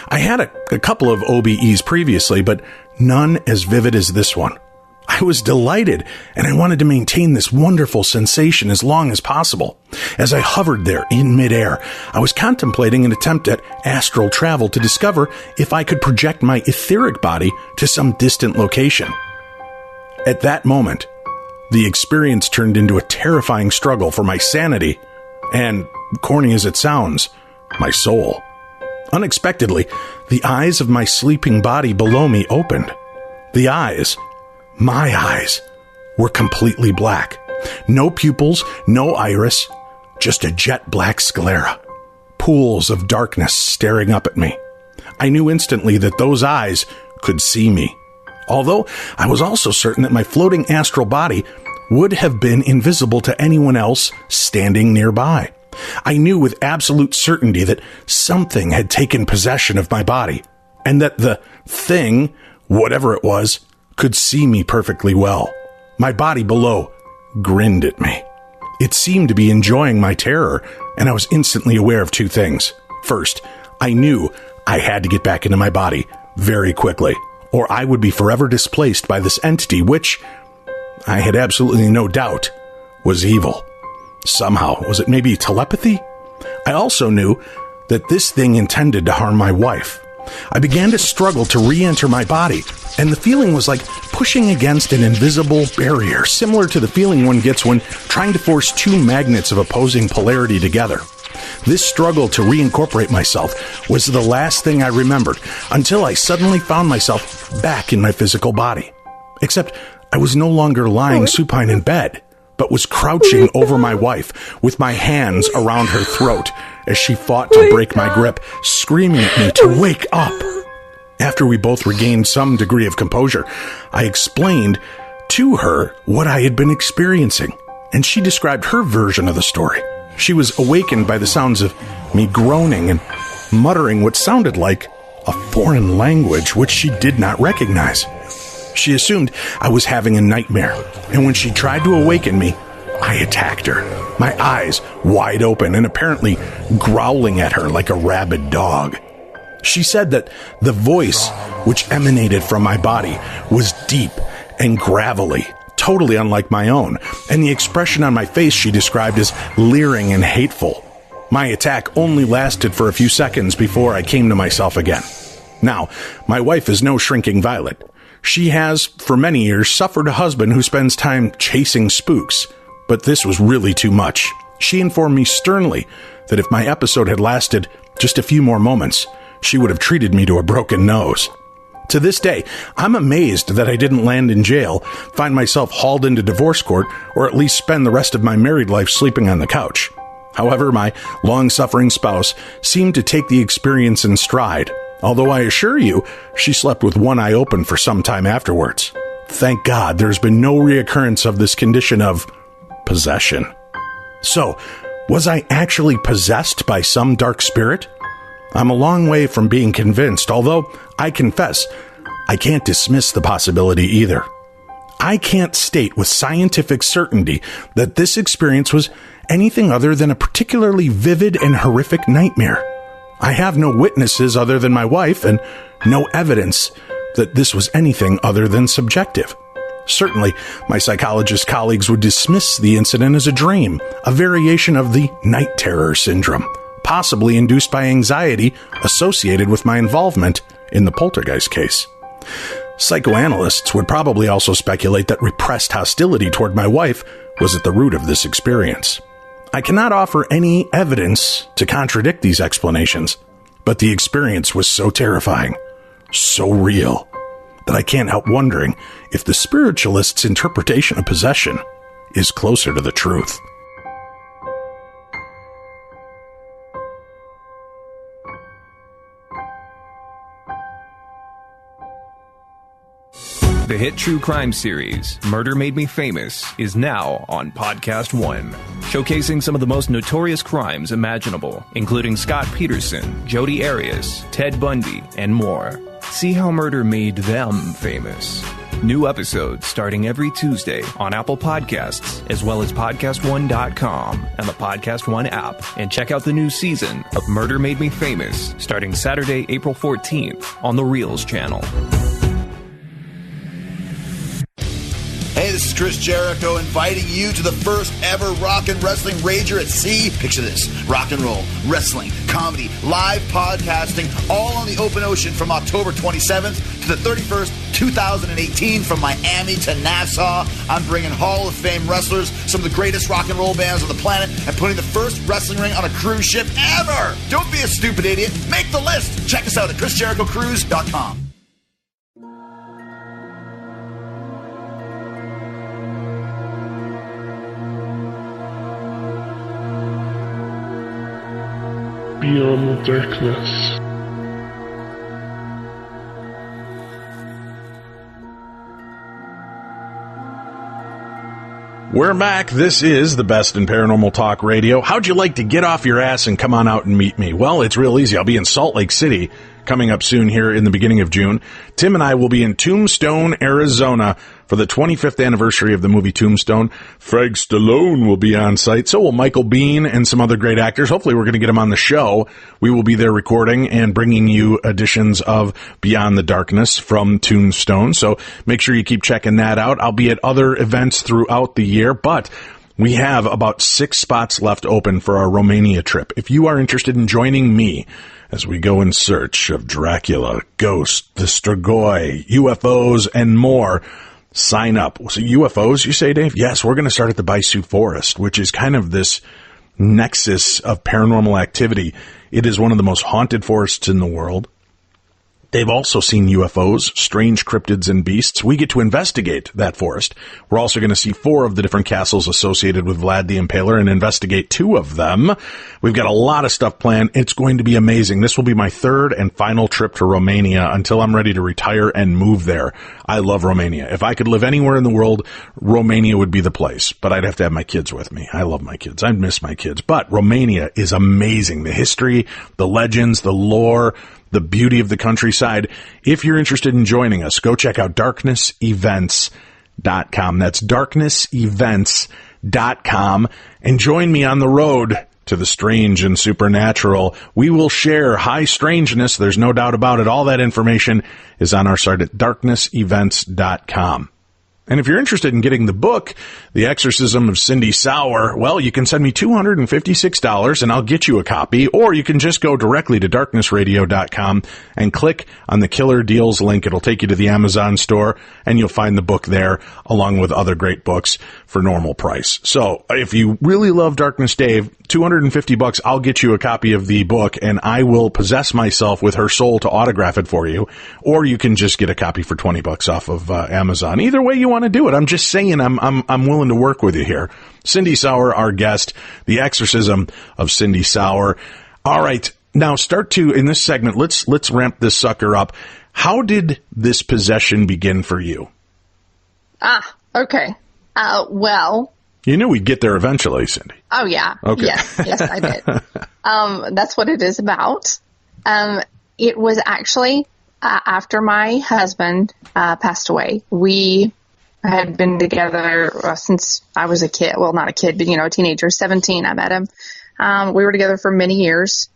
I had a couple of OBEs previously, but none as vivid as this one. I was delighted, and I wanted to maintain this wonderful sensation as long as possible. As I hovered there in midair, I was contemplating an attempt at astral travel to discover if I could project my etheric body to some distant location. At that moment, the experience turned into a terrifying struggle for my sanity and, corny as it sounds, my soul. Unexpectedly, the eyes of my sleeping body below me opened. The eyes, my eyes, were completely black. No pupils, no iris, just a jet black sclera. Pools of darkness staring up at me. I knew instantly that those eyes could see me. Although I was also certain that my floating astral body would have been invisible to anyone else standing nearby. I knew with absolute certainty that something had taken possession of my body, and that the thing, whatever it was, could see me perfectly well. My body below grinned at me. It seemed to be enjoying my terror, and I was instantly aware of two things. First, I knew I had to get back into my body very quickly, or I would be forever displaced by this entity, which, I had absolutely no doubt, was evil. Somehow, was it maybe telepathy? I also knew that this thing intended to harm my wife. I began to struggle to re-enter my body, and the feeling was like pushing against an invisible barrier, similar to the feeling one gets when trying to force two magnets of opposing polarity together. This struggle to reincorporate myself was the last thing I remembered, until I suddenly found myself back in my physical body. Except I was no longer lying supine in bed, but was crouching over my wife with my hands around her throat as she fought to break my grip, screaming at me to wake up. After we both regained some degree of composure, I explained to her what I had been experiencing, and she described her version of the story. She was awakened by the sounds of me groaning and muttering what sounded like a foreign language which she did not recognize. She assumed I was having a nightmare, and when she tried to awaken me, I attacked her, my eyes wide open and apparently growling at her like a rabid dog. She said that the voice which emanated from my body was deep and gravelly, totally unlike my own, and the expression on my face she described as leering and hateful. My attack only lasted for a few seconds before I came to myself again. Now, my wife is no shrinking violet. She has, for many years, suffered a husband who spends time chasing spooks, but this was really too much. She informed me sternly that if my episode had lasted just a few more moments, she would have treated me to a broken nose. To this day, I'm amazed that I didn't land in jail, find myself hauled into divorce court, or at least spend the rest of my married life sleeping on the couch. However, my long-suffering spouse seemed to take the experience in stride, although I assure you, she slept with one eye open for some time afterwards. Thank God there's been no reoccurrence of this condition of possession. So, was I actually possessed by some dark spirit? I'm a long way from being convinced, although I confess I can't dismiss the possibility either. I can't state with scientific certainty that this experience was anything other than a particularly vivid and horrific nightmare. I have no witnesses other than my wife and no evidence that this was anything other than subjective. Certainly, my psychologist colleagues would dismiss the incident as a dream, a variation of the night terror syndrome, possibly induced by anxiety associated with my involvement in the poltergeist case. Psychoanalysts would probably also speculate that repressed hostility toward my wife was at the root of this experience. I cannot offer any evidence to contradict these explanations, but the experience was so terrifying, so real, that I can't help wondering if the spiritualist's interpretation of possession is closer to the truth. The hit true crime series, Murder Made Me Famous, is now on Podcast One, showcasing some of the most notorious crimes imaginable, including Scott Peterson, Jodi Arias, Ted Bundy, and more. See how murder made them famous. New episodes starting every Tuesday on Apple Podcasts, as well as PodcastOne.com and the Podcast One app. And check out the new season of Murder Made Me Famous, starting Saturday, April 14th on the Reels channel. Chris Jericho, inviting you to the first ever rock and wrestling Rager at Sea. Picture this: rock and roll, wrestling, comedy, live podcasting, all on the open ocean from October 27th to the 31st, 2018, from Miami to Nassau. I'm bringing Hall of Fame wrestlers, some of the greatest rock and roll bands on the planet, and putting the first wrestling ring on a cruise ship ever. Don't be a stupid idiot. Make the list. Check us out at ChrisJerichoCruise.com. Beyond the darkness. We're back. This is the best in paranormal talk radio. How'd you like to get off your ass and come on out and meet me? Well, it's real easy. I'll be in Salt Lake City coming up soon here in the beginning of June. Tim and I will be in Tombstone, Arizona for the 25th anniversary of the movie Tombstone. Frank Stallone will be on site. So will Michael Biehn and some other great actors. Hopefully we're going to get them on the show. We will be there recording and bringing you editions of Beyond the Darkness from Tombstone. So make sure you keep checking that out. I'll be at other events throughout the year, but we have about 6 spots left open for our Romania trip. If you are interested in joining me as we go in search of Dracula, ghosts, the Strigoi, UFOs, and more, sign up. So UFOs, you say, Dave? Yes, we're going to start at the Baisu Forest, which is kind of this nexus of paranormal activity. It is one of the most haunted forests in the world. They've also seen UFOs, strange cryptids and beasts. We get to investigate that forest. We're also going to see 4 of the different castles associated with Vlad the Impaler and investigate 2 of them. We've got a lot of stuff planned. It's going to be amazing. This will be my 3rd and final trip to Romania until I'm ready to retire and move there. I love Romania. If I could live anywhere in the world, Romania would be the place, but I'd have to have my kids with me. I love my kids. I miss my kids, but Romania is amazing. The history, the legends, the lore, the beauty of the countryside. If you're interested in joining us, go check out darknessevents.com. That's darknessevents.com, and join me on the road to the strange and supernatural. We will share high strangeness. There's no doubt about it. All that information is on our site at darknessevents.com. And if you're interested in getting the book, The Exorcism of Cindy Sauer, well, you can send me $256 and I'll get you a copy, or you can just go directly to darknessradio.com and click on the Killer Deals link. It'll take you to the Amazon store and you'll find the book there along with other great books for normal price. So if you really love Darkness Dave, $250, I'll get you a copy of the book and I will possess myself with her soul to autograph it for you. Or you can just get a copy for $20 off of Amazon. Either way you want to do it. I'm just saying I'm willing to work with you here. Cindy Sauer, our guest, The Exorcism of Cindy Sauer. All right. Now in this segment, let's ramp this sucker up. How did this possession begin for you? Okay. Well, you knew we'd get there eventually, Cindy. Oh, yeah. Okay. Yes, I did. That's what it is about. It was actually after my husband passed away. We had been together since I was a kid. Well, not a kid, but, a teenager, 17. I met him. We were together for many years.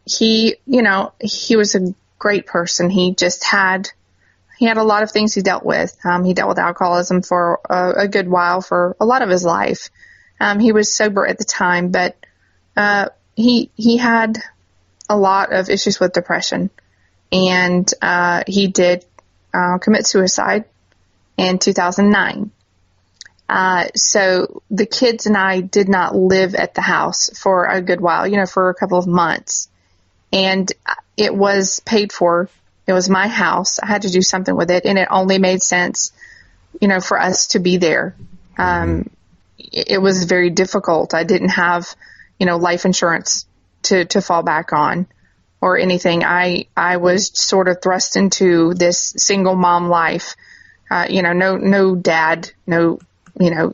He was a great person. He had a lot of things he dealt with. He dealt with alcoholism for a good while, for a lot of his life. He was sober at the time, but he had a lot of issues with depression. And he did commit suicide in 2009. So the kids and I did not live at the house for a good while, for a couple of months. And it was paid for. It was my house. I had to do something with it, and it only made sense, for us to be there. It was very difficult. I didn't have, life insurance to fall back on or anything. I was sort of thrust into this single mom life. No dad, no,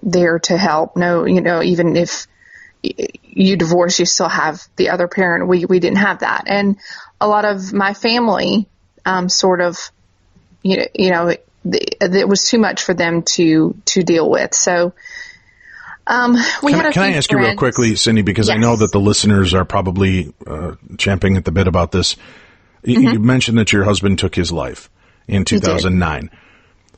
there to help. No, even if you divorce, you still have the other parent. We didn't have that. And a lot of my family, it was too much for them to deal with. So, Can I ask you real quickly, Cindy, because yes. I know that the listeners are probably champing at the bit about this. You mentioned that your husband took his life in 2009.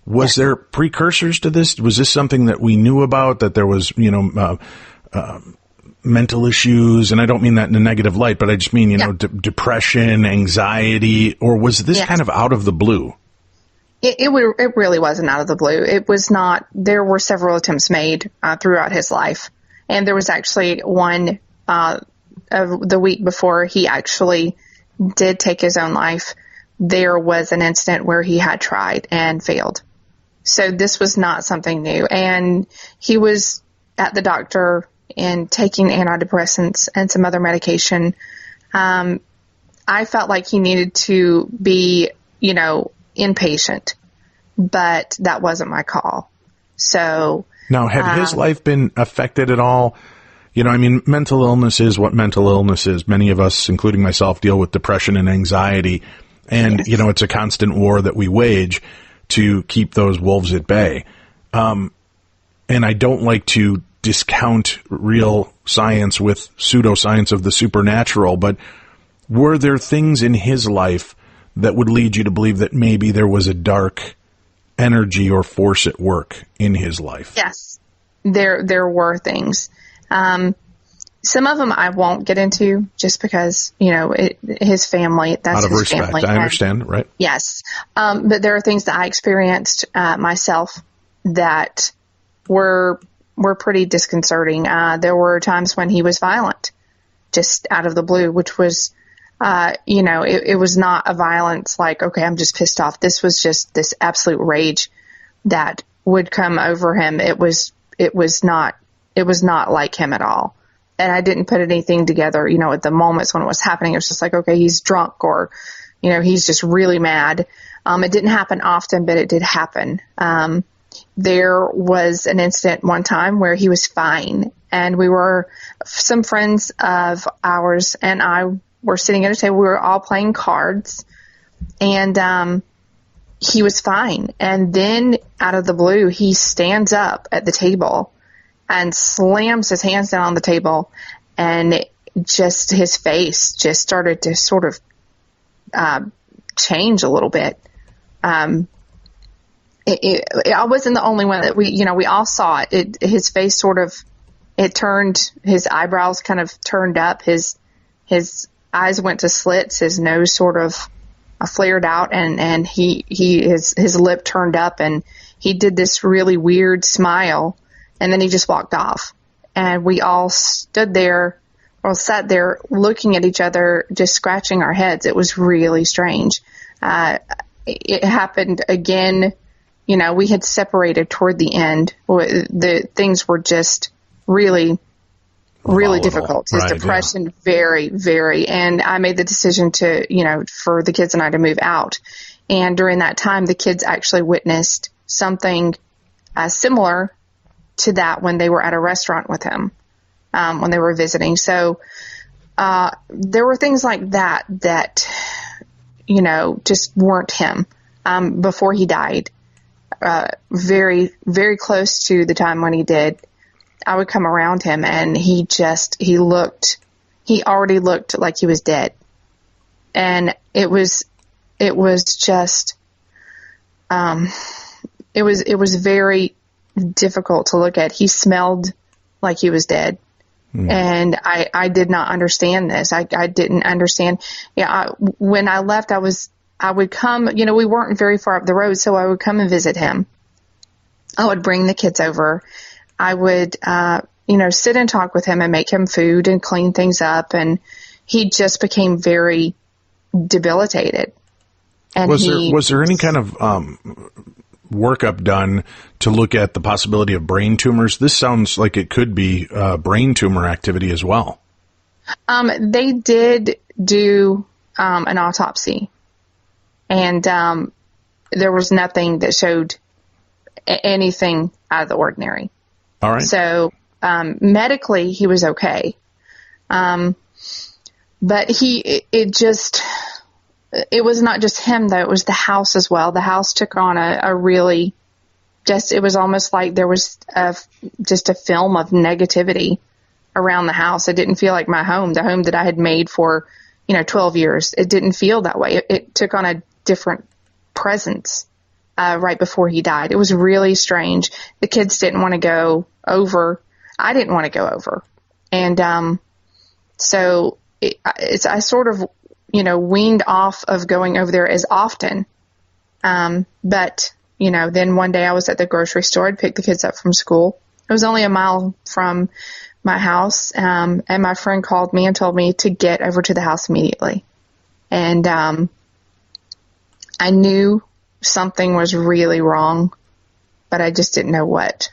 Was there precursors to this? Was this something that we knew about, that there was, mental issues? And I don't mean that in a negative light, but I just mean, depression, anxiety, or was this kind of out of the blue? It really wasn't out of the blue. It was not. There were several attempts made throughout his life. And there was actually one of the week before he actually did take his own life. There was an incident where he had tried and failed. So this was not something new. And he was at the doctor and taking antidepressants and some other medication. I felt like he needed to be, inpatient, but that wasn't my call. So now, had his life been affected at all? Mental illness is what mental illness is. Many of us, including myself, deal with depression and anxiety. And, it's a constant war that we wage to keep those wolves at bay. And I don't like to discount real science with pseudoscience of the supernatural, but were there things in his life that would lead you to believe that maybe there was a dark energy or force at work in his life? Yes, there were things. Some of them I won't get into just because, his family, that's out of his respect. family. I understand, right? Yes. But there are things that I experienced myself that were pretty disconcerting. There were times when he was violent, just out of the blue, which was, it was not a violence like, okay, I'm just pissed off. This was just this absolute rage that would come over him. It was not like him at all. And I didn't put anything together, at the moments when it was happening. It was just like, okay, he's drunk, or, he's just really mad. It didn't happen often, but it did happen. There was an incident one time where he was fine, and some friends of ours and I were sitting at a table. We were all playing cards, and he was fine. And then out of the blue, he stands up at the table and slams his hands down on the table, and just his face just started to sort of change a little bit. I wasn't the only one that we all saw it. His face it turned, his eyebrows kind of turned up, his eyes went to slits, his nose sort of flared out, and his lip turned up, and he did this really weird smile. And then he just walked off, and we all sat there looking at each other, just scratching our heads. It was really strange. It happened again. We had separated toward the end. The things were just really, really difficult. His depression, very, very. And I made the decision for the kids and I to move out. And during that time, the kids actually witnessed something similar to that when they were at a restaurant with him, when they were visiting. So there were things like that just weren't him before he died. Very, very close to the time when he did, I would come around him, and he already looked like he was dead. And it was just, it was very difficult to look at. He smelled like he was dead. And I did not understand this. I didn't understand. When I left, I would come, we weren't very far up the road, so I would come and visit him. I would bring the kids over. I would, sit and talk with him and make him food and clean things up. And he just became very debilitated. And was there any kind of workup done to look at the possibility of brain tumors? This sounds like it could be brain tumor activity as well. They did do an autopsy, and there was nothing that showed anything out of the ordinary. All right. So medically, he was okay. But it was not just him, though. It was the house as well. The house took on a really it was almost like there was just a film of negativity around the house. It didn't feel like my home, the home that I had made for, 12 years. It didn't feel that way. It took on a different presence right before he died. It was really strange. The kids didn't want to go over. I didn't want to go over. And so I sort of, weaned off of going over there as often. But, then one day I was at the grocery store. I'd pick the kids up from school. It was only a mile from my house. And my friend called me and told me to get over to the house immediately. And I knew something was really wrong, but I just didn't know what.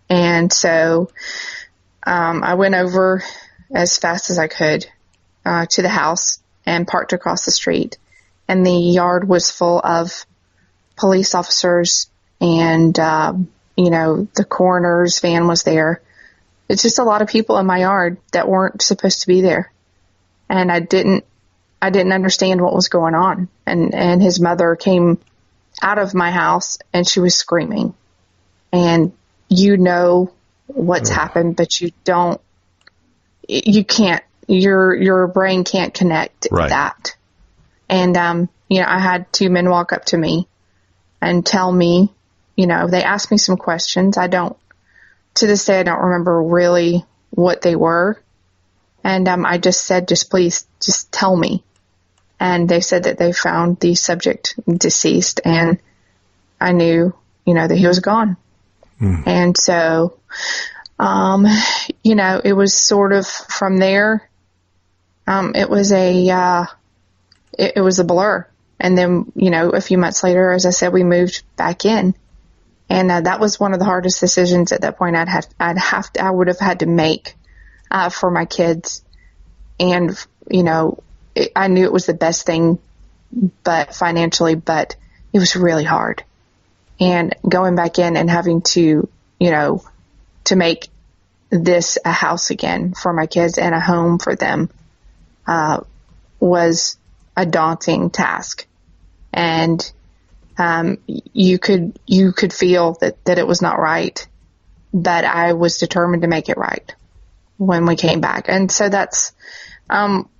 And so I went over as fast as I could to the house and parked across the street. And the yard was full of police officers and, the coroner's van was there. It's just a lot of people in my yard that weren't supposed to be there. And I didn't understand what was going on. And his mother came out of my house and she was screaming. And what's happened, but you can't, your brain can't connect that. And, I had two men walk up to me and tell me, they asked me some questions. To this day, I don't remember really what they were. And, I just said, please tell me. And they said that they found the subject deceased, and I knew, that he was gone. And so, it was sort of from there, it was a blur. And then, a few months later, as I said, we moved back in, and that was one of the hardest decisions at that point I would have had to make, for my kids. And, I knew it was the best thing, but financially, but it was really hard. And going back in and having to, to make this a house again for my kids and a home for them, was a daunting task. And, you could feel that it was not right, but I was determined to make it right when we came back. And so that's,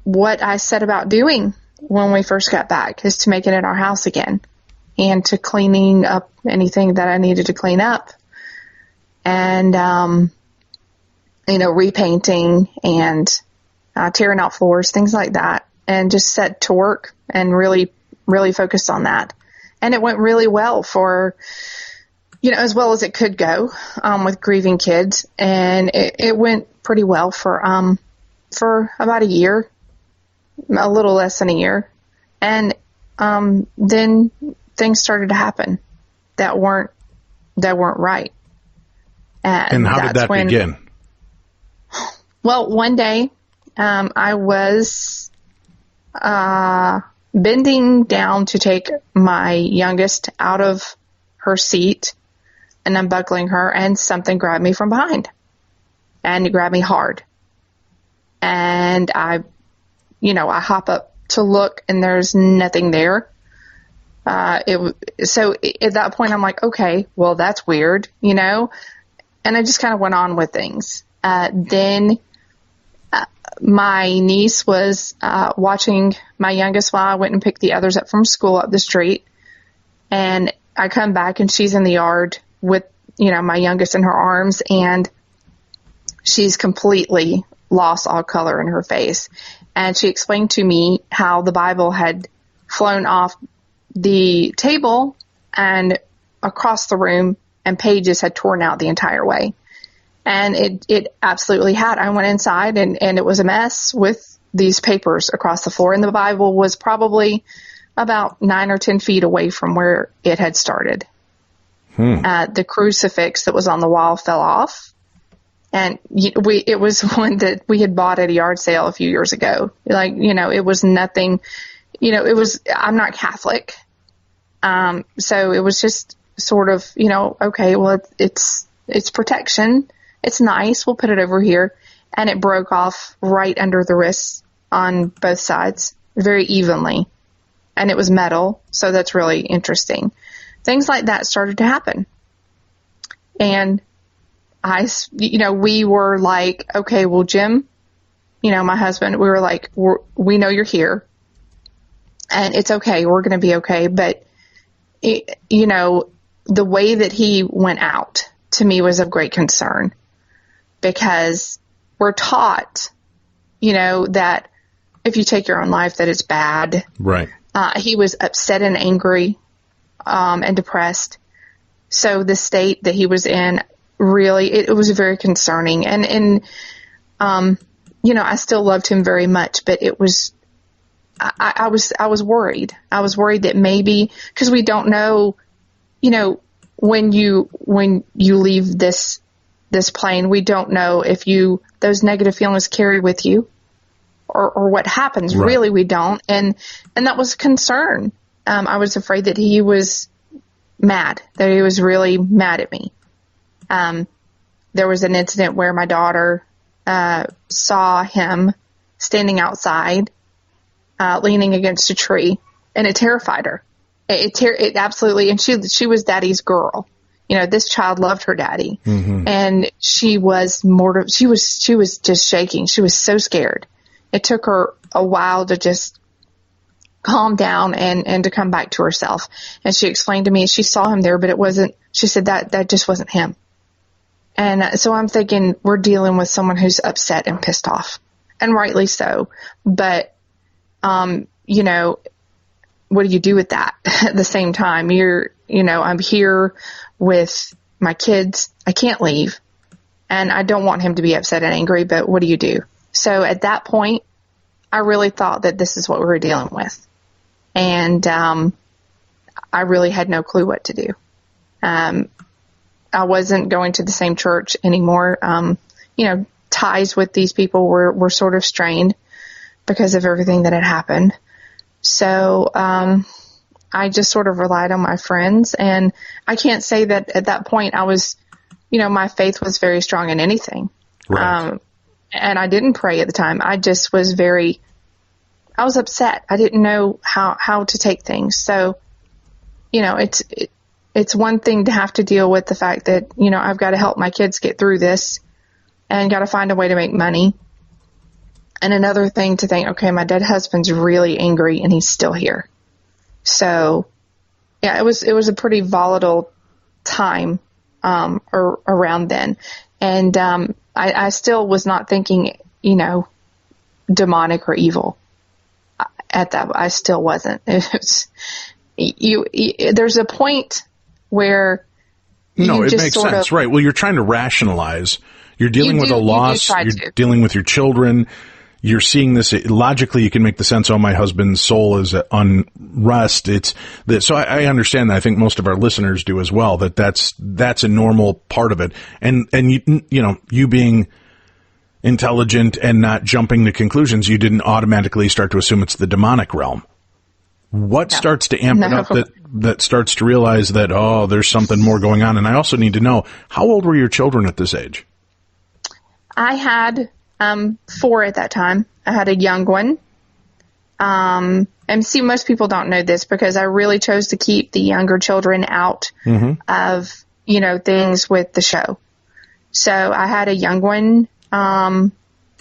what I set about doing when we first got back, is to make it in our house again and to cleaning up anything that I needed to clean up, and, repainting and tearing out floors, things like that, and just set to work and really, really focused on that. And it went really well for, as well as it could go, with grieving kids. And it went pretty well for about a year, a little less than a year. And, then things started to happen that weren't right. And how did that begin? Well, one day, I was, bending down to take my youngest out of her seat and unbuckling her, and something grabbed me from behind, and it grabbed me hard. And I hop up to look, and there's nothing there. So at that point I'm like, okay, well, that's weird, and I just kind of went on with things. Then my niece was watching my youngest while I went and picked the others up from school up the street. And I come back and she's in the yard with, my youngest in her arms, and she's completely lost all color in her face. And she explained to me how the Bible had flown off the table and across the room, and pages had torn out the entire way. And it absolutely had. I went inside and it was a mess with these papers across the floor. And the Bible was probably about 9 or 10 feet away from where it had started. The crucifix that was on the wall fell off. And it was one that we had bought at a yard sale a few years ago. It was nothing, I'm not Catholic. So it was just sort of, okay, well, it's protection. It's nice. We'll put it over here. And it broke off right under the wrists on both sides very evenly. And it was metal. So that's really interesting. Things like that started to happen. And we were like, okay, well, Jim, my husband, we were like, we know you're here and it's okay. We're going to be okay. But the way that he went out to me was of great concern, because we're taught, that if you take your own life, that it's bad. Right. He was upset and angry, and depressed. So the state that he was in, really, it was very concerning. And I still loved him very much, but it was, I was worried. I was worried that maybe, because we don't know, when you leave this plane, we don't know if those negative feelings carry with you or what happens. Right. Really, we don't. And that was a concern. I was afraid that he was mad, that he was really mad at me. There was an incident where my daughter saw him standing outside, leaning against a tree, and it terrified her. It absolutely, and she was daddy's girl. This child loved her daddy, and she was she was just shaking. She was so scared. It took her a while to just calm down and to come back to herself. And she explained to me she saw him there, but it wasn't. She said that just wasn't him. And so I'm thinking we're dealing with someone who's upset and pissed off, and rightly so. But what do you do with that at the same time? I'm here with my kids. I can't leave, and I don't want him to be upset and angry, but what do you do? So at that point, I really thought that this is what we were dealing with. And I really had no clue what to do. I wasn't going to the same church anymore. Ties with these people were sort of strained because of everything that had happened. So I just sort of relied on my friends. And I can't say that at that point I was, my faith was very strong in anything. Right. And I didn't pray at the time. I just was I was upset. I didn't know how to take things. So, it's one thing to have to deal with the fact that, I've got to help my kids get through this and got to find a way to make money. And another thing to think, okay, my dead husband's really angry and he's still here. So yeah, it was a pretty volatile time, around then. And, I still was not thinking, demonic or evil at that. I still wasn't. There's a point where it makes sense, right? Well, you're trying to rationalize. You're dealing with a loss. You're dealing with your children. You're seeing this logically. You can make the sense. Oh, my husband's soul is at unrest. So I understand that. I think most of our listeners do as well. That's a normal part of it. And you being intelligent and not jumping to conclusions, you didn't automatically start to assume it's the demonic realm. What starts to amp it up that starts to realize that, oh, there's something more going on? And I also need to know, how old were your children at this age? I had 4 at that time. I had a young one. And see, most people don't know this because I really chose to keep the younger children out of, things with the show. So I had a young one. I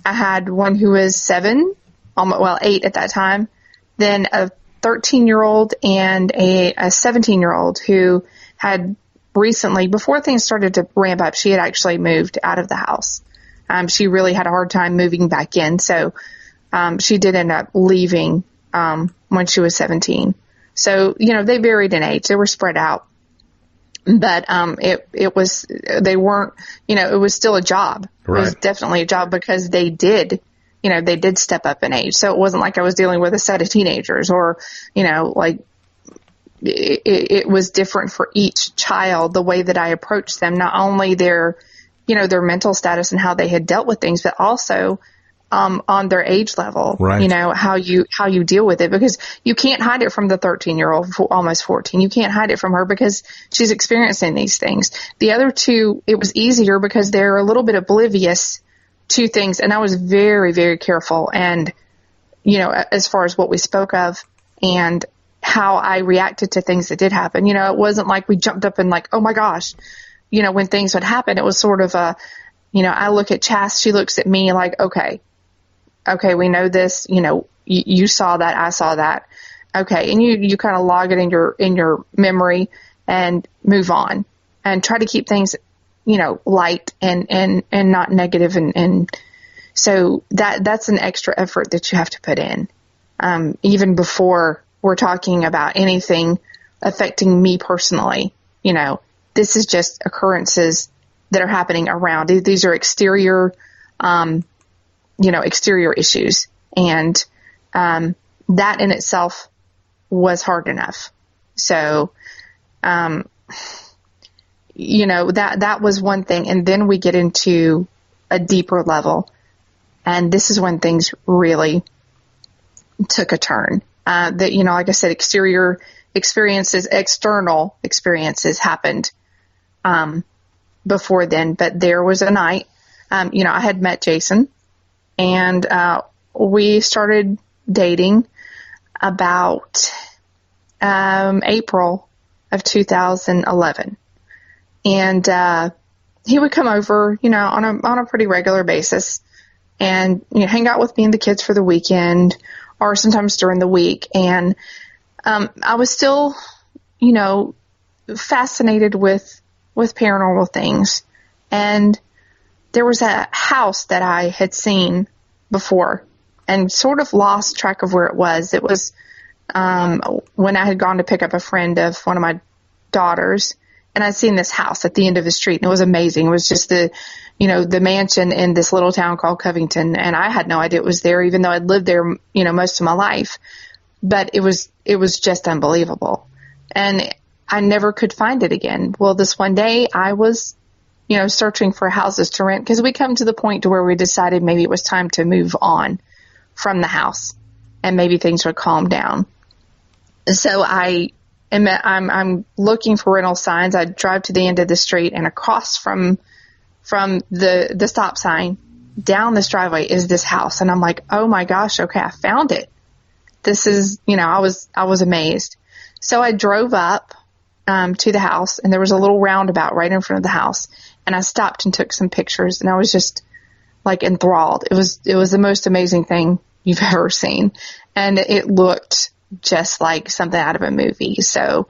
had one who was 7, 8 at that time. Then a 13-year-old and a 17-year-old who had recently, before things started to ramp up, she had actually moved out of the house. She really had a hard time moving back in. So, she did end up leaving, when she was 17. So, they varied in age. They were spread out, but, it was still a job. Right. It was definitely a job because they did step up in age. So it wasn't like I was dealing with a set of teenagers or, it was different for each child, the way that I approached them, not only their mental status and how they had dealt with things, but also, on their age level, right. How you deal with it, because you can't hide it from the 13-year-old, almost 14. You can't hide it from her because she's experiencing these things. The other two, it was easier because they're a little bit oblivious to things. And I was very, very careful. And, as far as what we spoke of and how I reacted to things that did happen, it wasn't like we jumped up and like, oh my gosh, when things would happen, it was sort of I look at Chas, she looks at me like, okay, we know this, you saw that, I saw that. Okay. And you kind of log it in your memory and move on and try to keep things, light and not negative. And so that's an extra effort that you have to put in. Even before we're talking about anything affecting me personally, this is just occurrences that are happening around. These are exterior, exterior issues. And that in itself was hard enough. So, that was one thing. And then we get into a deeper level. And this is when things really took a turn. Like I said, external experiences happened before then. But there was a night, I had met Jason, and we started dating about April of 2011. And he would come over, on a pretty regular basis and hang out with me and the kids for the weekend or sometimes during the week. And I was still, fascinated with paranormal things. And there was a house that I had seen before and sort of lost track of where it was. It was when I had gone to pick up a friend of one of my daughters, and I'd seen this house at the end of the street, and it was amazing. It was just the mansion in this little town called Covington, and I had no idea it was there, even though I'd lived there, most of my life. But it was just unbelievable, and I never could find it again. Well, this one day I was, searching for houses to rent because we come to the point to where we decided maybe it was time to move on from the house, and maybe things would calm down. So I'm looking for rental signs. I drive to the end of the street, and across from the stop sign down this driveway is this house. And I'm like, oh my gosh, okay, I found it. This is, I was amazed. So I drove up to the house, and there was a little roundabout right in front of the house. And I stopped and took some pictures, and I was just like enthralled. It was the most amazing thing you've ever seen. And it looked just like something out of a movie. So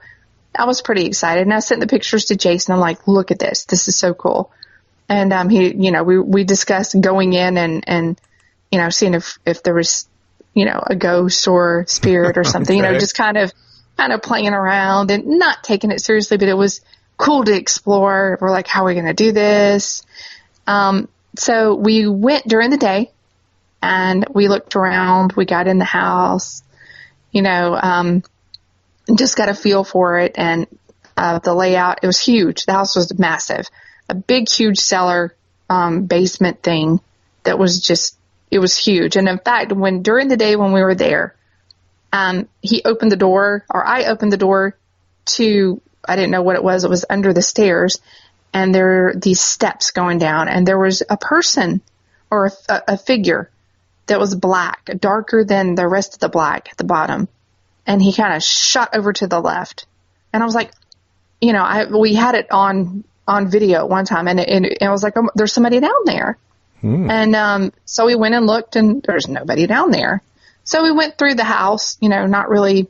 I was pretty excited, and I sent the pictures to Jason. I'm like, look at this. This is so cool. And we discussed going in and seeing if there was, a ghost or spirit or something, Okay. Just kind of playing around and not taking it seriously, but it was cool to explore. We're like, how are we going to do this? So we went during the day, and we looked around. We got in the house, just got a feel for it. And the layout, it was huge. The house was massive. A big, huge cellar, basement thing that was just, it was huge. And in fact, during the day when we were there, he opened the door, or I opened the door to, I didn't know what it was. It was under the stairs, and there were these steps going down, and there was a person or a figure that was black, darker than the rest of the black at the bottom. And he kind of shot over to the left. And I was like, we had it on video one time, and I was like, oh, there's somebody down there. And so we went and looked, and there's nobody down there. So we went through the house, not really,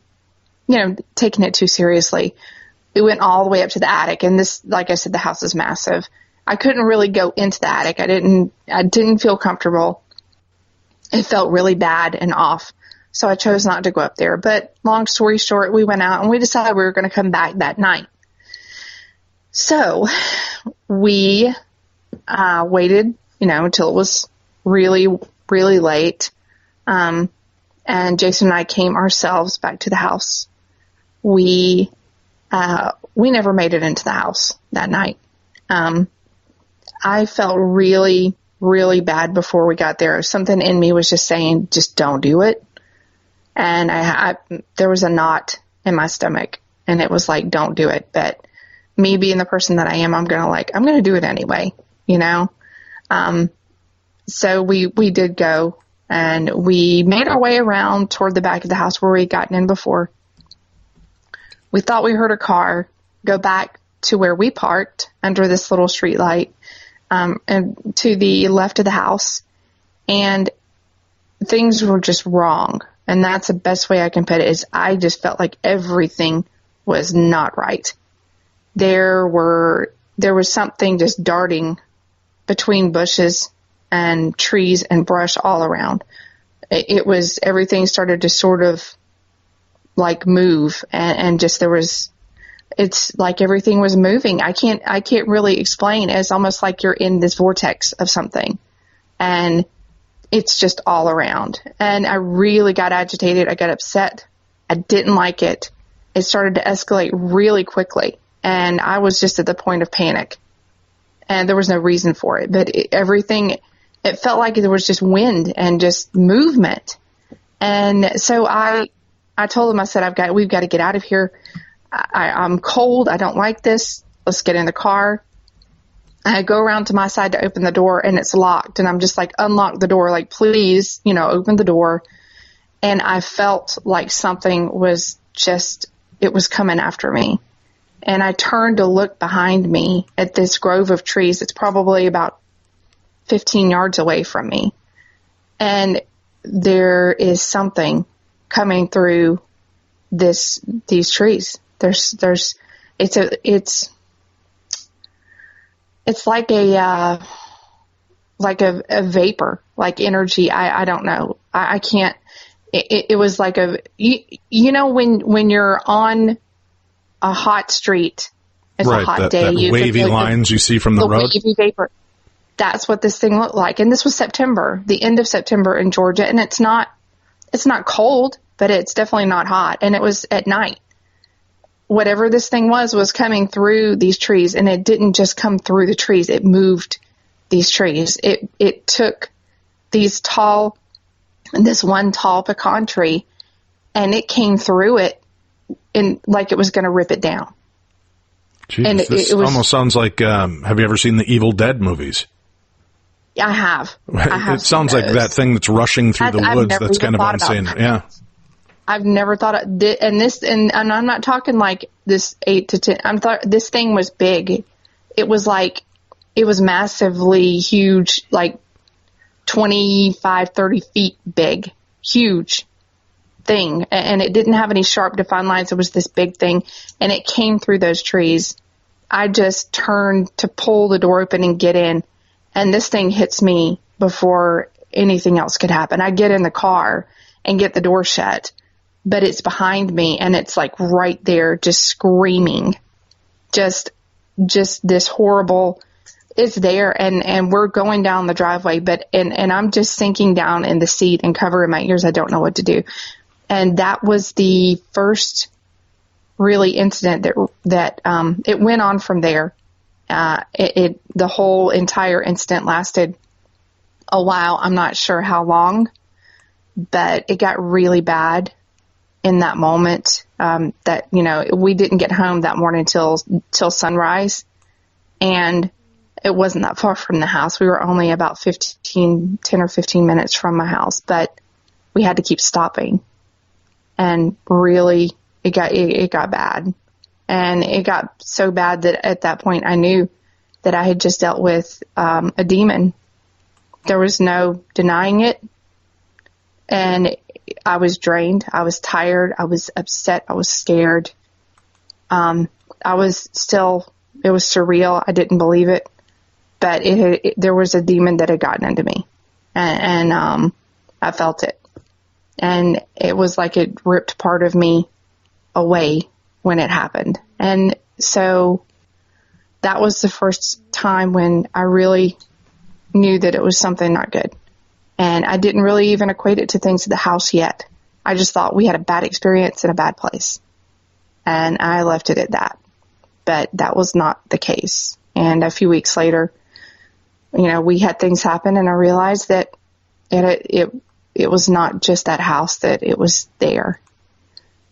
taking it too seriously. We went all the way up to the attic, and this, like I said, the house is massive. I couldn't really go into the attic. I didn't feel comfortable. It felt really bad and off. So I chose not to go up there. But long story short, we went out, and we decided we were going to come back that night. So we waited, until it was really, really late. And Jason and I came ourselves back to the house. We never made it into the house that night. I felt really, really bad before we got there. Something in me was just saying, just don't do it. And there was a knot in my stomach, and it was like, don't do it. But me being the person that I am, I'm going to do it anyway, So we did go, and we made our way around toward the back of the house where we had gotten in before. We thought we heard a car go back to where we parked under this little street light, and to the left of the house. And things were just wrong. And that's the best way I can put it, is I just felt like everything was not right. There was something just darting between bushes and trees and brush all around. Everything started to sort of like move, and just it's like everything was moving. I can't really explain. It's almost like you're in this vortex of something, and it's just all around. And I really got agitated. I got upset. I didn't like it. It started to escalate really quickly, and I was just at the point of panic, and there was no reason for it. But it felt like there was just wind and just movement. And so I told him, I said, we've got to get out of here. I'm cold. I don't like this. Let's get in the car. I go around to my side to open the door, and it's locked. And I'm just like, unlock the door. Like, please, open the door. And I felt like something was it was coming after me. And I turned to look behind me at this grove of trees. It's probably about 15 yards away from me. And there is something coming through these trees. It's like a vapor, like energy. I don't know. I can't, it was like when you're on a hot street, it's right, a hot that, day. that wavy lines you see from the road. Wavy vapor. That's what this thing looked like. And this was September, the end of September in Georgia. And it's not cold, but it's definitely not hot. And it was at night. Whatever this thing was coming through these trees, and it didn't just come through the trees. It moved these trees. It took this one tall pecan tree, and it came through it and like it was going to rip it down. Jeez, and this almost sounds like, have you ever seen the Evil Dead movies? I have. It sounds like that thing that's rushing through the woods. That's kind of insane. Yeah. I've never thought of this, and I'm not talking like this 8 to 10. This thing was big. It was massively huge, like 25, 30 feet big, huge thing. And it didn't have any sharp defined lines. It was this big thing, and it came through those trees. I just turned to pull the door open and get in, and this thing hits me before anything else could happen. I get in the car and get the door shut, but it's behind me, and it's like right there, just screaming, just this horrible, it's there. And we're going down the driveway, and I'm just sinking down in the seat and covering my ears. I don't know what to do. And that was the first really incident that it went on from there. The whole entire incident lasted a while. I'm not sure how long, but it got really bad in that moment, that, we didn't get home that morning till sunrise, and it wasn't that far from the house. We were only about 10 or 15 minutes from my house, but we had to keep stopping, and really it got bad. And it got so bad that at that point I knew that I had just dealt with a demon. There was no denying it. And I was drained. I was tired. I was upset. I was scared. It was surreal. I didn't believe it, but there was a demon that had gotten into me, and I felt it, and it was like it ripped part of me away when it happened. And so that was the first time when I really knew that it was something not good. And I didn't really even equate it to things at the house yet. I just thought we had a bad experience in a bad place. And I left it at that. But that was not the case. And a few weeks later, we had things happen, and I realized that it was not just that house, that it was there.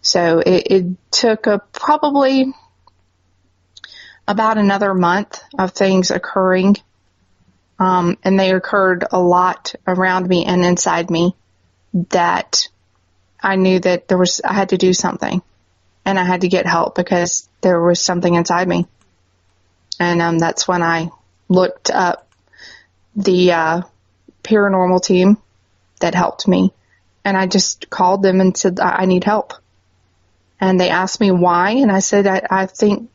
So it took probably about another month of things occurring. And they occurred a lot around me and inside me, that I knew that I had to do something, and I had to get help because there was something inside me. And that's when I looked up the paranormal team that helped me, And I just called them and said, I need help. And they asked me why. And I said, I think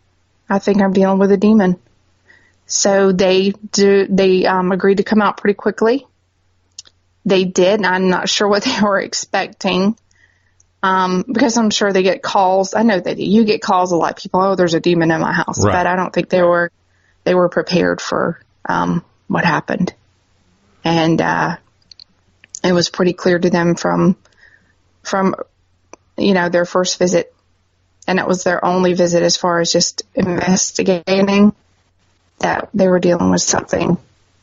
I'm dealing with a demon. So they agreed to come out pretty quickly. They did. And I'm not sure what they were expecting. Because I'm sure they get calls. I know they do. You get calls a lot. People, oh, there's a demon in my house. Right. But I don't think they were prepared for, what happened. And, it was pretty clear to them from, their first visit. And it was their only visit as far as just investigating, that they were dealing with something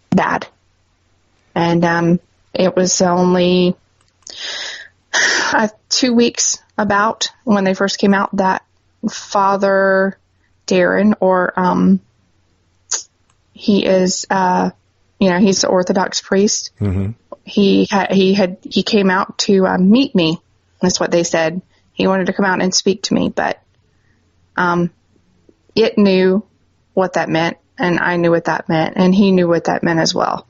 bad. And, it was only 2 weeks about when they first came out that Father Darren, or he is he's the Orthodox priest. Mm-hmm. He came out to meet me. That's what they said. He wanted to come out and speak to me, but it knew what that meant, and I knew what that meant, and he knew what that meant as well.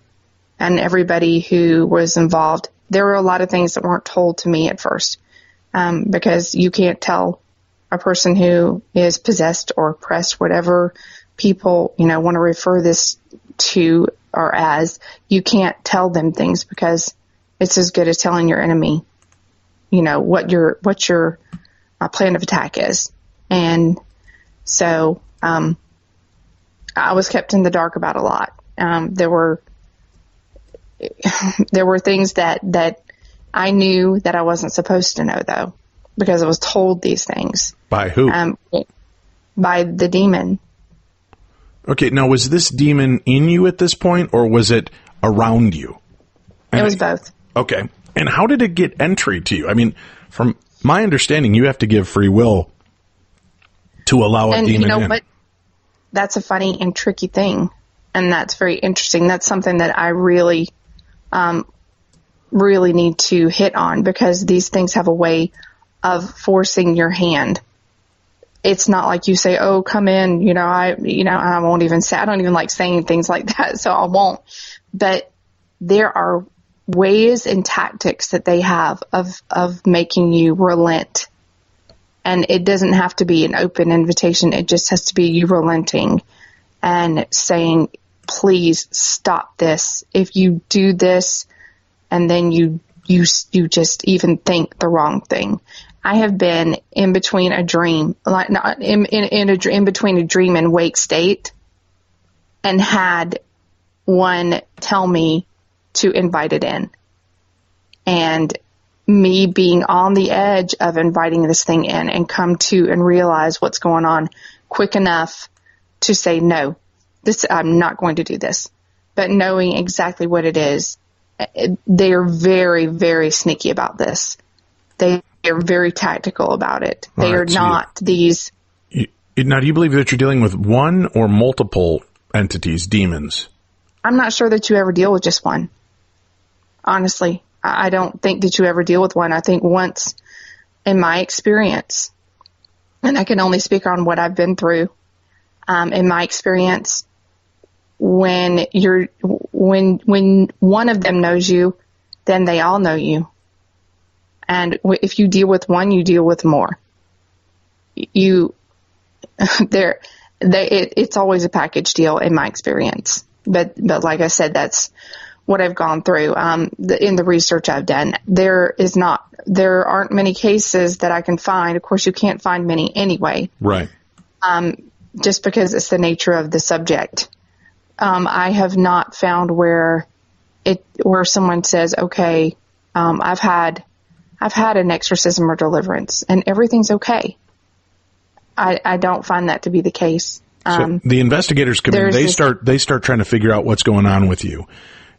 And everybody who was involved, there were a lot of things that weren't told to me at first, because you can't tell a person who is possessed or oppressed, whatever people, want to refer this to or as, you can't tell them things, because it's as good as telling your enemy, what your plan of attack is. And so, I was kept in the dark about a lot. There were things that I knew that I wasn't supposed to know, though, because I was told these things. By who? By the demon. Okay, now was this demon in you at this point, or was it around you? It was both. Okay. And how did it get entry to you? I mean, from my understanding, you have to give free will to allow a demon in. And you know what? That's a funny and tricky thing, and that's very interesting. That's something that I really need to hit on, because these things have a way of forcing your hand. It's not like you say, oh, come in, I won't even say, I don't even like saying things like that, so I won't. But there are ways and tactics that they have of making you relent. And it doesn't have to be an open invitation. It just has to be you relenting and saying, please stop this. If you do this, and then you just even think the wrong thing. I have been in between a dream, like not in between a dream and wake state, and had one tell me to invite it in. And me being on the edge of inviting this thing in, and come to and realize what's going on quick enough to say, no, I'm not going to do this. But knowing exactly what it is, they are very, very sneaky about this. They are very tactical about it. They are not these. Now, do you believe that you're dealing with one or multiple entities, demons? I'm not sure that you ever deal with just one. Honestly, I don't think that you ever deal with one. I think once, in my experience, and I can only speak on what I've been through, in my experience, when one of them knows you, then they all know you. And if you deal with one, you deal with more. It's always a package deal in my experience. But like I said, that's what I've gone through. In the research I've done, there aren't many cases that I can find. Of course, you can't find many anyway. Right. Just because it's the nature of the subject. I have not found where someone says, okay, I've had an exorcism or deliverance and everything's okay. I don't find that to be the case. So the investigators come in, they start trying to figure out what's going on with you.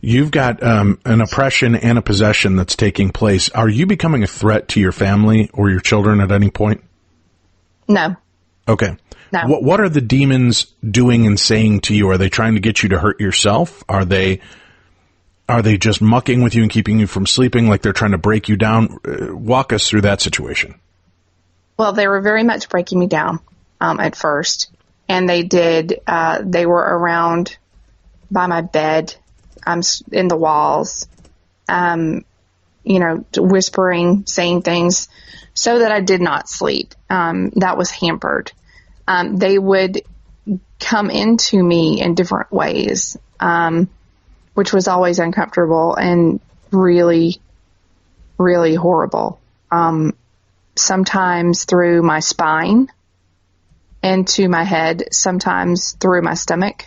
You've got an oppression and a possession that's taking place. Are you becoming a threat to your family or your children at any point? No. Okay. No. What are the demons doing and saying to you? Are they trying to get you to hurt yourself? Are they just mucking with you and keeping you from sleeping, like they're trying to break you down? Walk us through that situation. Well, they were very much breaking me down at first. And they did. They were around by my bed, in the walls. whispering, saying things so that I did not sleep. That was hampered. They would come into me in different ways, which was always uncomfortable and really, really horrible. Sometimes through my spine into my head, sometimes through my stomach.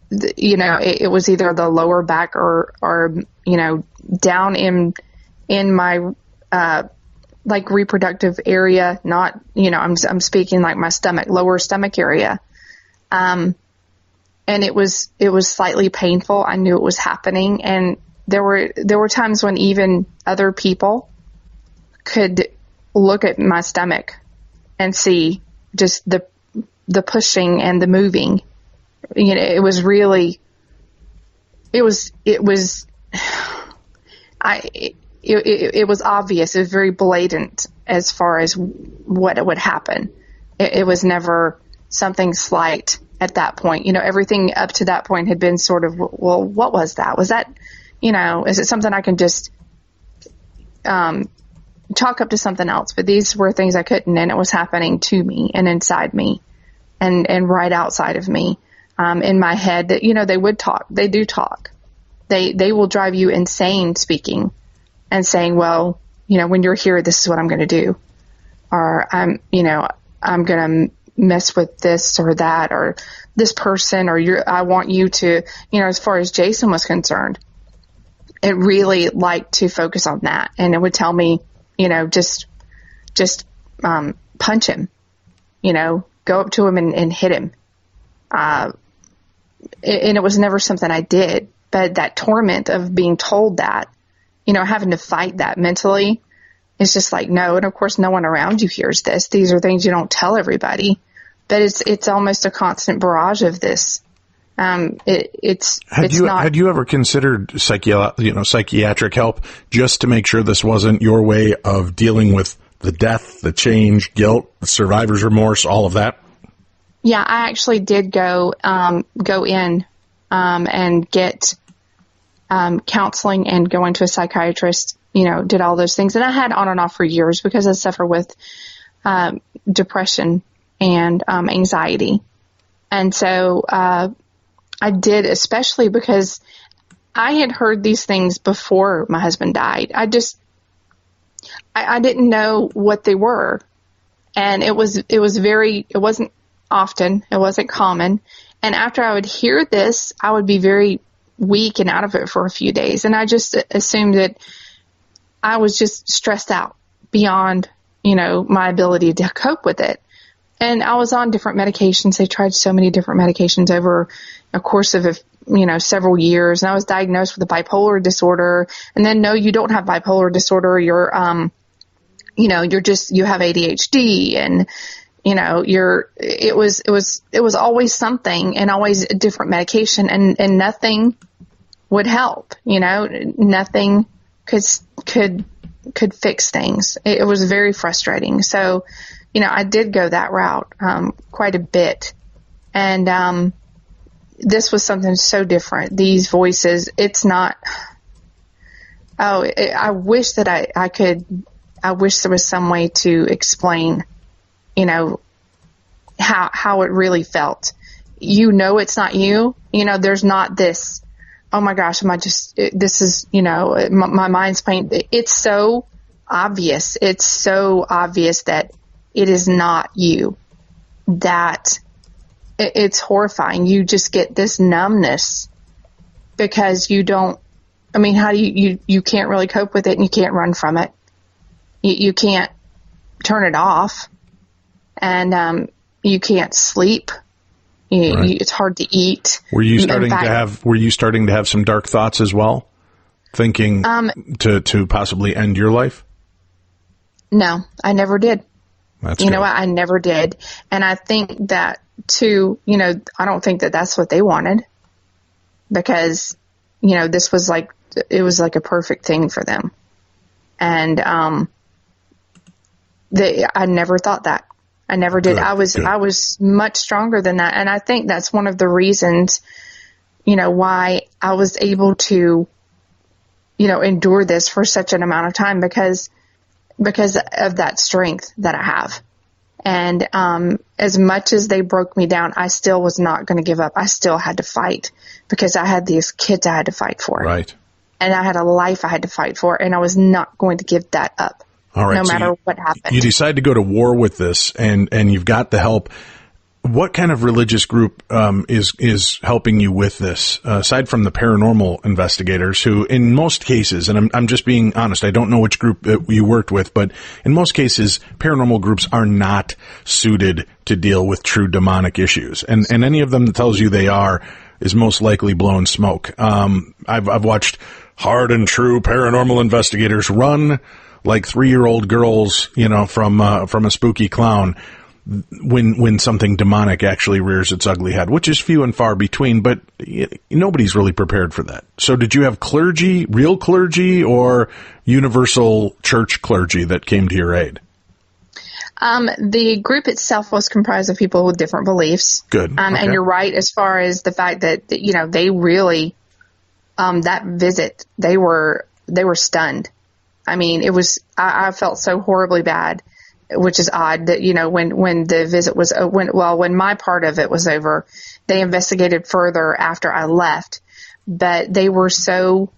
It was either the lower back or down in my, like reproductive area, not, I'm speaking like my stomach, lower stomach area. And it was slightly painful. I knew it was happening. And there were times when even other people could look at my stomach and see just the pushing and the moving. It was obvious. It was very blatant as far as what would happen. It was never something slight at that point. Everything up to that point had been sort of, well, what was that? Was that, is it something I can just chalk up to something else? But these were things I couldn't, and it was happening to me and inside me and right outside of me. In my head, that they would talk. They do talk. They will drive you insane speaking and saying, well, when you're here, this is what I'm going to do, or I'm going to mess with this or that or this person, or I want you to, as far as Jason was concerned, it really liked to focus on that, and it would tell me, just punch him, go up to him and hit him. And it was never something I did, but that torment of being told that, having to fight that mentally, it's just like, no. And of course, no one around you hears this. These are things you don't tell everybody, but it's almost a constant barrage of this. Had you ever considered psychiatric help just to make sure this wasn't your way of dealing with the death, the change, guilt, the survivor's remorse, all of that? Yeah, I actually did go in and get counseling and go into a psychiatrist, did all those things. And I had on and off for years because I suffer with depression and anxiety. And so I did, especially because I had heard these things before my husband died. I didn't know what they were. And it wasn't often, it wasn't common. And after I would hear this, I would be very weak and out of it for a few days. And I just assumed that I was just stressed out beyond, my ability to cope with it. And I was on different medications. They tried so many different medications over a course of, several years. And I was diagnosed with a bipolar disorder. And then, no, you don't have bipolar disorder. You're, you have ADHD, and, it was always something, and always a different medication, and nothing would help, nothing could fix things. It was very frustrating. So, I did go that route, quite a bit. And, this was something so different. These voices, it's not, I wish that I wish there was some way to explain, how it really felt. It's not you, there's not this, oh my gosh, this is, my mind's playing. It's so obvious. It's so obvious that it is not you, that it's horrifying. You just get this numbness because how do you can't really cope with it, and you can't run from it. You can't turn it off, and you can't sleep. Right. It's hard to eat. Were you starting to have some dark thoughts as well, thinking to possibly end your life? No, I never did. That's good. What? I never did, and I think that too. I don't think that that's what they wanted, because this was like a perfect thing for them, and I never thought that. I never did. Good. I was much stronger than that. And I think that's one of the reasons, why I was able to endure this for such an amount of time because of that strength that I have. And as much as they broke me down, I still was not going to give up. I still had to fight because I had these kids I had to fight for. Right. And I had a life I had to fight for, and I was not going to give that up. All right. No matter what happened. You decide to go to war with this, and you've got the help. What kind of religious group is helping you with this, aside from the paranormal investigators, who in most cases, and I'm just being honest, I don't know which group you worked with, but in most cases, paranormal groups are not suited to deal with true demonic issues. And any of them that tells you they are is most likely blowing smoke. I've watched hard and true paranormal investigators run like 3-year-old girls, from a spooky clown, when something demonic actually rears its ugly head, which is few and far between, but nobody's really prepared for that. So did you have clergy, real clergy, or universal church clergy that came to your aid? The group itself was comprised of people with different beliefs. Good. Okay. And you're right as far as the fact that, they really, that visit, they were stunned. I mean, I felt so horribly bad, which is odd that, when the visit was, when my part of it was over, they investigated further after I left, but they were so,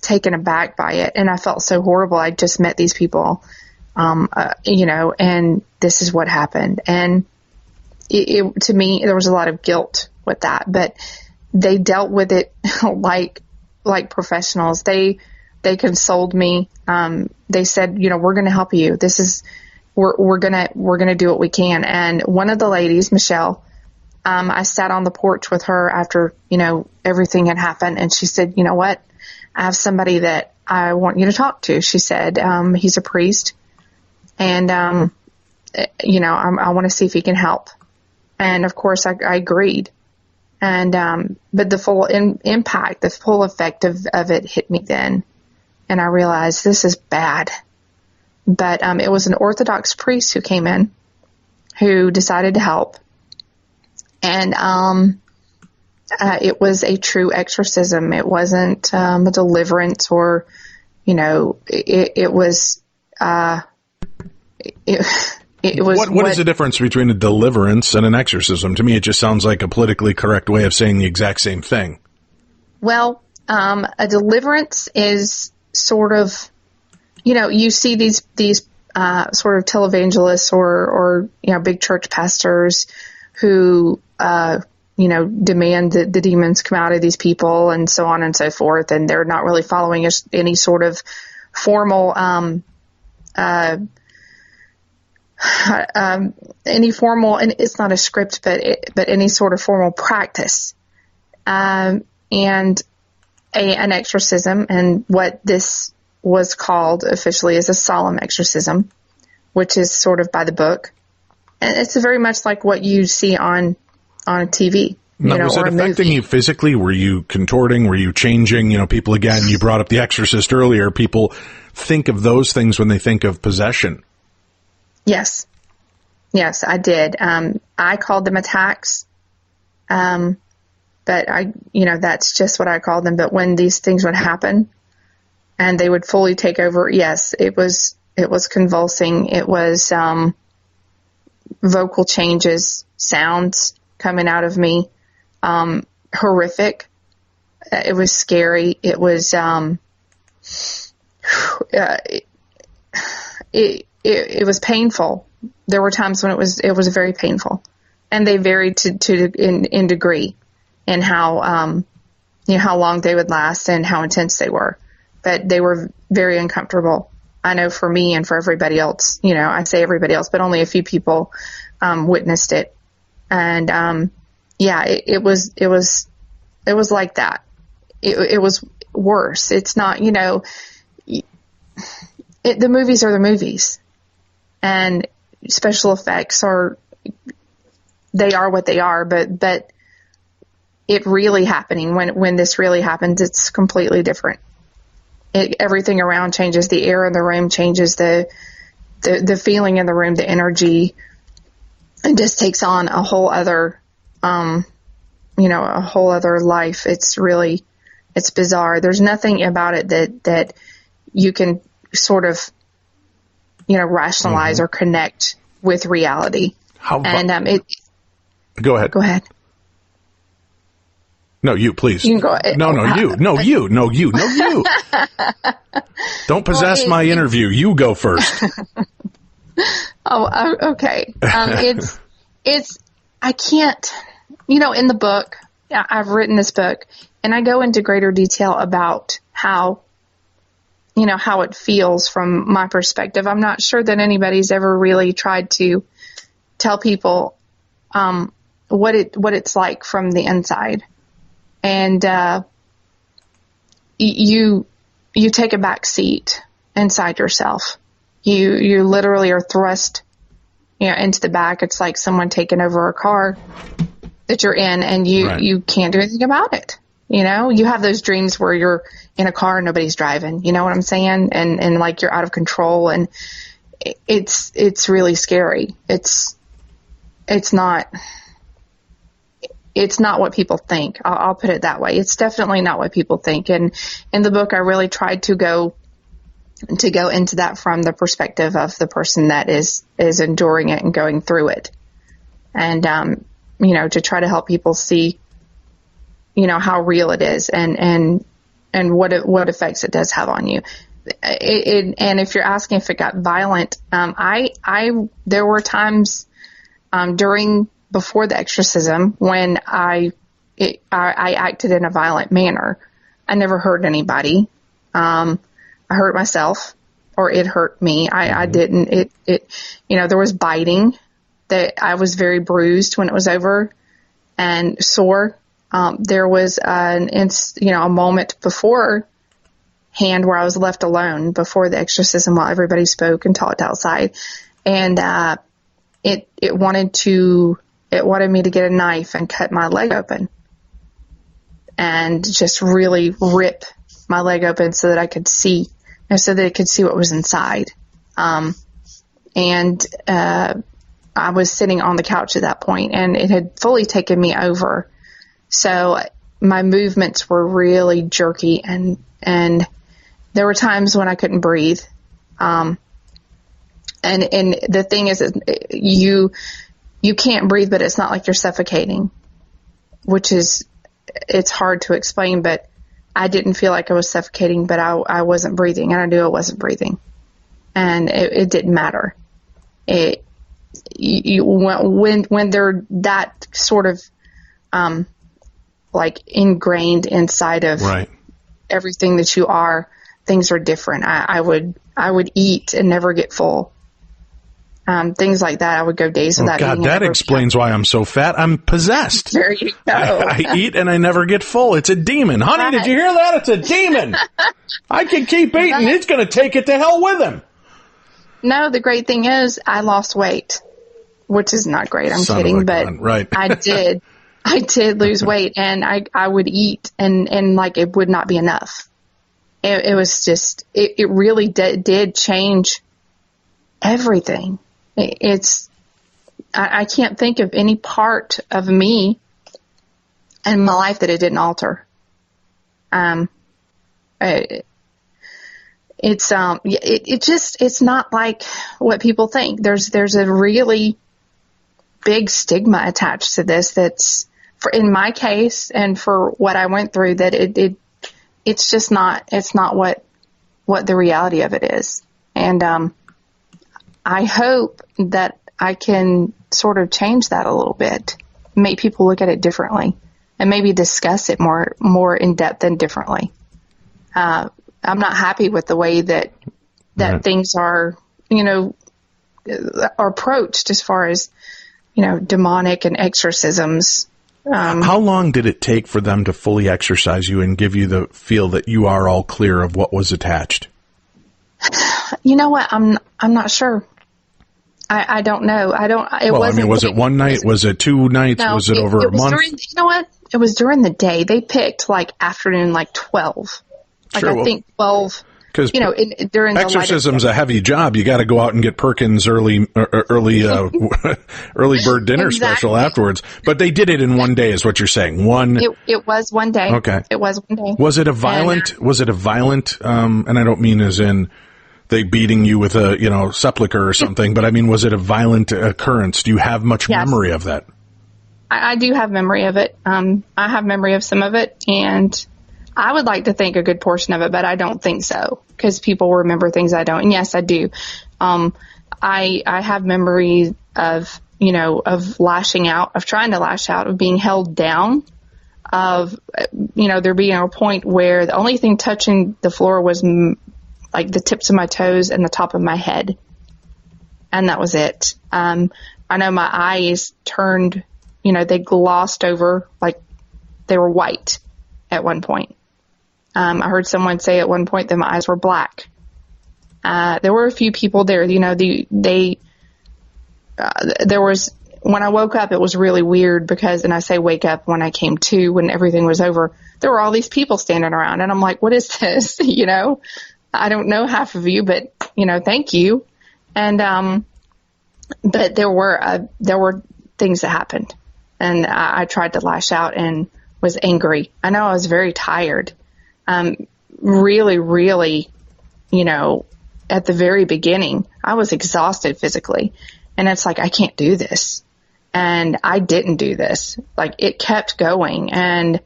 taken aback by it. And I felt so horrible. I just met these people, and this is what happened. And to me, there was a lot of guilt with that, but they dealt with it like professionals. They consoled me. They said, we're going to help you. We're going to do what we can. And one of the ladies, Michelle, I sat on the porch with her after, everything had happened. And she said, you know what? I have somebody that I want you to talk to. She said, he's a priest and, I want to see if he can help. And of course I agreed. And, but the full impact, the full effect of it hit me then. And I realized this is bad. But it was an Orthodox priest who came in, who decided to help. And it was a true exorcism. It wasn't a deliverance or, it was. It was. What is the difference between a deliverance and an exorcism? To me, it just sounds like a politically correct way of saying the exact same thing. Well, a deliverance is sort of, you see these sort of televangelists or big church pastors who, demand that the demons come out of these people and so on and so forth. And they're not really following any sort of formal, and it's not a script, but any sort of formal practice, and an exorcism, and what this was called officially is a solemn exorcism, which is sort of by the book, and it's very much like what you see on TV. Now, was it affecting you physically? Were you contorting? Were you changing? People, again, you brought up The Exorcist earlier. People think of those things when they think of possession. Yes, I did. I called them attacks. But that's just what I called them. But when these things would happen and they would fully take over, yes, it was convulsing. It was, vocal changes, sounds coming out of me, horrific. It was scary. It was, it was painful. There were times when it was very painful, and they varied in degree and how, how long they would last and how intense they were, but they were very uncomfortable. I know for me and for everybody else, I say everybody else, but only a few people, witnessed it. And, it was like that. It was worse. It's not, the movies are the movies, and special effects are what they are, but it really happening when this really happens, it's completely different. Everything around changes. The air in the room changes, the feeling in the room, the energy, it just takes on a whole other, a whole other life. It's really, It's bizarre. There's nothing about it that you can sort of, rationalize or connect with reality. Go ahead. Go ahead. No, you, please. You can go. You. Don't possess my interview. You go first. Okay. I can't, in the book, I've written this book, and I go into greater detail about how it feels from my perspective. I'm not sure that anybody's ever really tried to tell people what it's like from the inside. And you take a back seat inside yourself. You literally are thrust into the back. It's like someone taking over a car that you're in, and you can't do anything about it. You have those dreams where you're in a car and nobody's driving. You know what I'm saying? And like you're out of control, and it's really scary. It's not what people think. I'll put it that way. It's definitely not what people think. And in the book, I really tried to go into that from the perspective of the person that is enduring it and going through it. And, to try to help people see, how real it is and what effects it does have on you. And if you're asking if it got violent, there were times, before the exorcism when I acted in a violent manner. I never hurt anybody. I hurt myself, or it hurt me. I didn't, there was biting, that I was very bruised when it was over and sore. There was a moment beforehand where I was left alone before the exorcism while everybody spoke and talked outside. And, it wanted me to get a knife and cut my leg open and just really rip my leg open so that I could see, so that it could see what was inside. I was sitting on the couch at that point, and it had fully taken me over. So my movements were really jerky, and there were times when I couldn't breathe. And the thing is, you can't breathe, but it's not like you're suffocating, it's hard to explain, but I didn't feel like I was suffocating, but I wasn't breathing, and I knew I wasn't breathing, and it didn't matter. When they're that sort of, like ingrained inside of everything that you are, things are different. I would eat and never get full. Things like that. I would go days without eating. God, that explains why I'm so fat. I'm possessed. There you go. I eat and I never get full. It's a demon. Honey, did you hear that? It's a demon. I can keep eating. It's going to take it to hell with him. No, the great thing is I lost weight, which is not great. I'm kidding, but I did. I did lose weight, and I would eat, and like it would not be enough. It was just, it really did change everything. I can't think of any part of me and my life that it didn't alter. It's not like what people think. There's a really big stigma attached to this. That's in my case, and for what I went through, that it's just not, it's not what the reality of it is. And, I hope that I can sort of change that a little bit, make people look at it differently, and maybe discuss it more in depth and differently. I'm not happy with the way that things are, are approached as far as, demonic and exorcisms. How long did it take for them to fully exorcise you and give you the feel that you are all clear of what was attached? You know what? I'm not sure. I don't know. Was it one night? Was it 2 nights? No, was it over a month? You know what? It was during the day. They picked like afternoon, like 12. Like I think 12 Because during the exorcism's a heavy job. You got to go out and get Perkins early bird dinner special afterwards. But they did it in one day, is what you're saying. It was one day. Okay. It was one day. Was it a violent? And I don't mean as in they beating you with a sepulcher or something. But I mean, was it a violent occurrence? Do you have much memory of that? I do have memory of it. I have memory of some of it, and I would like to think a good portion of it, but I don't think so, because people remember things I don't. And yes, I do. I have memories of lashing out, of trying to lash out, of being held down, of, there being a point where the only thing touching the floor was like the tips of my toes and the top of my head. And that was it. I know my eyes turned, they glossed over, like they were white at one point. I heard someone say at one point that my eyes were black. There were a few people there, there was, when I woke up, it was really weird because, and I say wake up, when I came to, when everything was over, there were all these people standing around, and I'm like, what is this? I don't know half of you, but, thank you. And, but there were things that happened, and I tried to lash out and was angry. I know I was very tired. Really, really, at the very beginning, I was exhausted physically, and it's like, I can't do this. And I didn't do this. Like, it kept going. And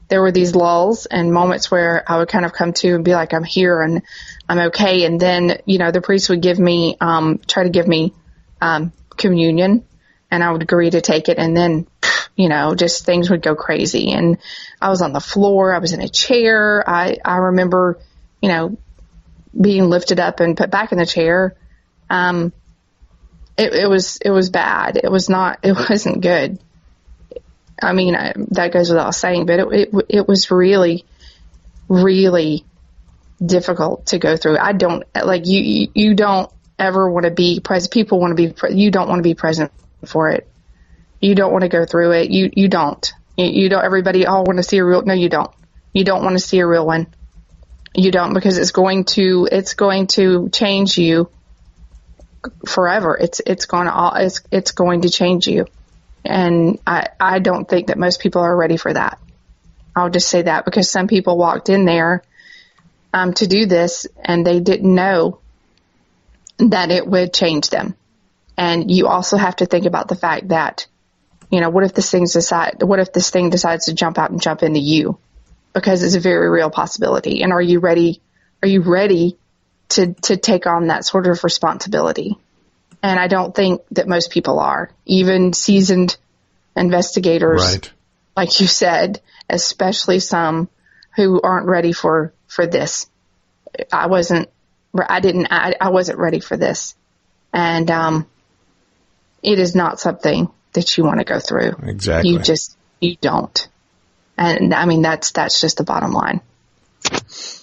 there were these lulls and moments where I would kind of come to and be like, I'm here and I'm okay. And then, the priest would try to give me, communion, and I would agree to take it. And then, just things would go crazy. And I was on the floor. I was in a chair. I remember, being lifted up and put back in the chair. It was bad. It wasn't good. I mean, that goes without saying, but it was really, really difficult to go through. I don't, like, you don't ever want to be present. People want to be, you don't want to be present for it. You don't want to go through it. You don't. You don't. Everybody all want to see a real. No, you don't. You don't want to see a real one. You don't, because it's going to change you forever. It's going to change you, and I don't think that most people are ready for that. I'll just say that, because some people walked in there to do this, and they didn't know that it would change them. And you also have to think about the fact that, what if this thing decides to jump out and jump into you? Because it's a very real possibility. And are you ready to take on that sort of responsibility? And I don't think that most people are. Even seasoned investigators, right, like you said, especially some who aren't ready for this. I wasn't ready for this. And it is not something that you want to go through. Exactly. You don't. And I mean, that's just the bottom line.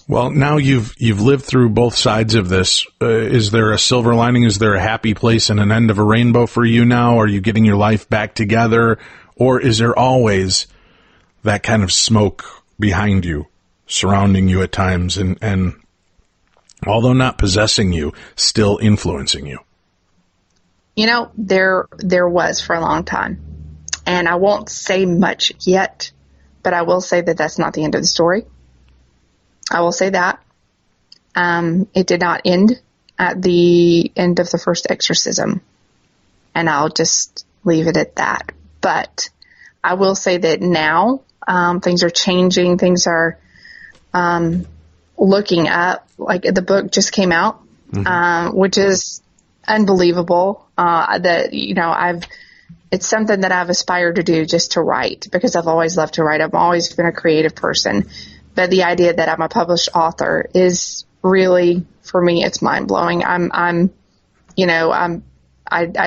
Well, now you've lived through both sides of this. Is there a silver lining? Is there a happy place and an end of a rainbow for you now? Are you getting your life back together? Or is there always that kind of smoke behind you, surrounding you at times, and although not possessing you, still influencing you? There was for a long time. And I won't say much yet, but I will say that that's not the end of the story. I will say that. It did not end at the end of the first exorcism. And I'll just leave it at that. But I will say that now things are changing. Things are looking up. Like, the book just came out, which is unbelievable. It's something that I've aspired to do, just to write, because I've always loved to write. I've always been a creative person. But the idea that I'm a published author is really, for me, it's mind blowing. I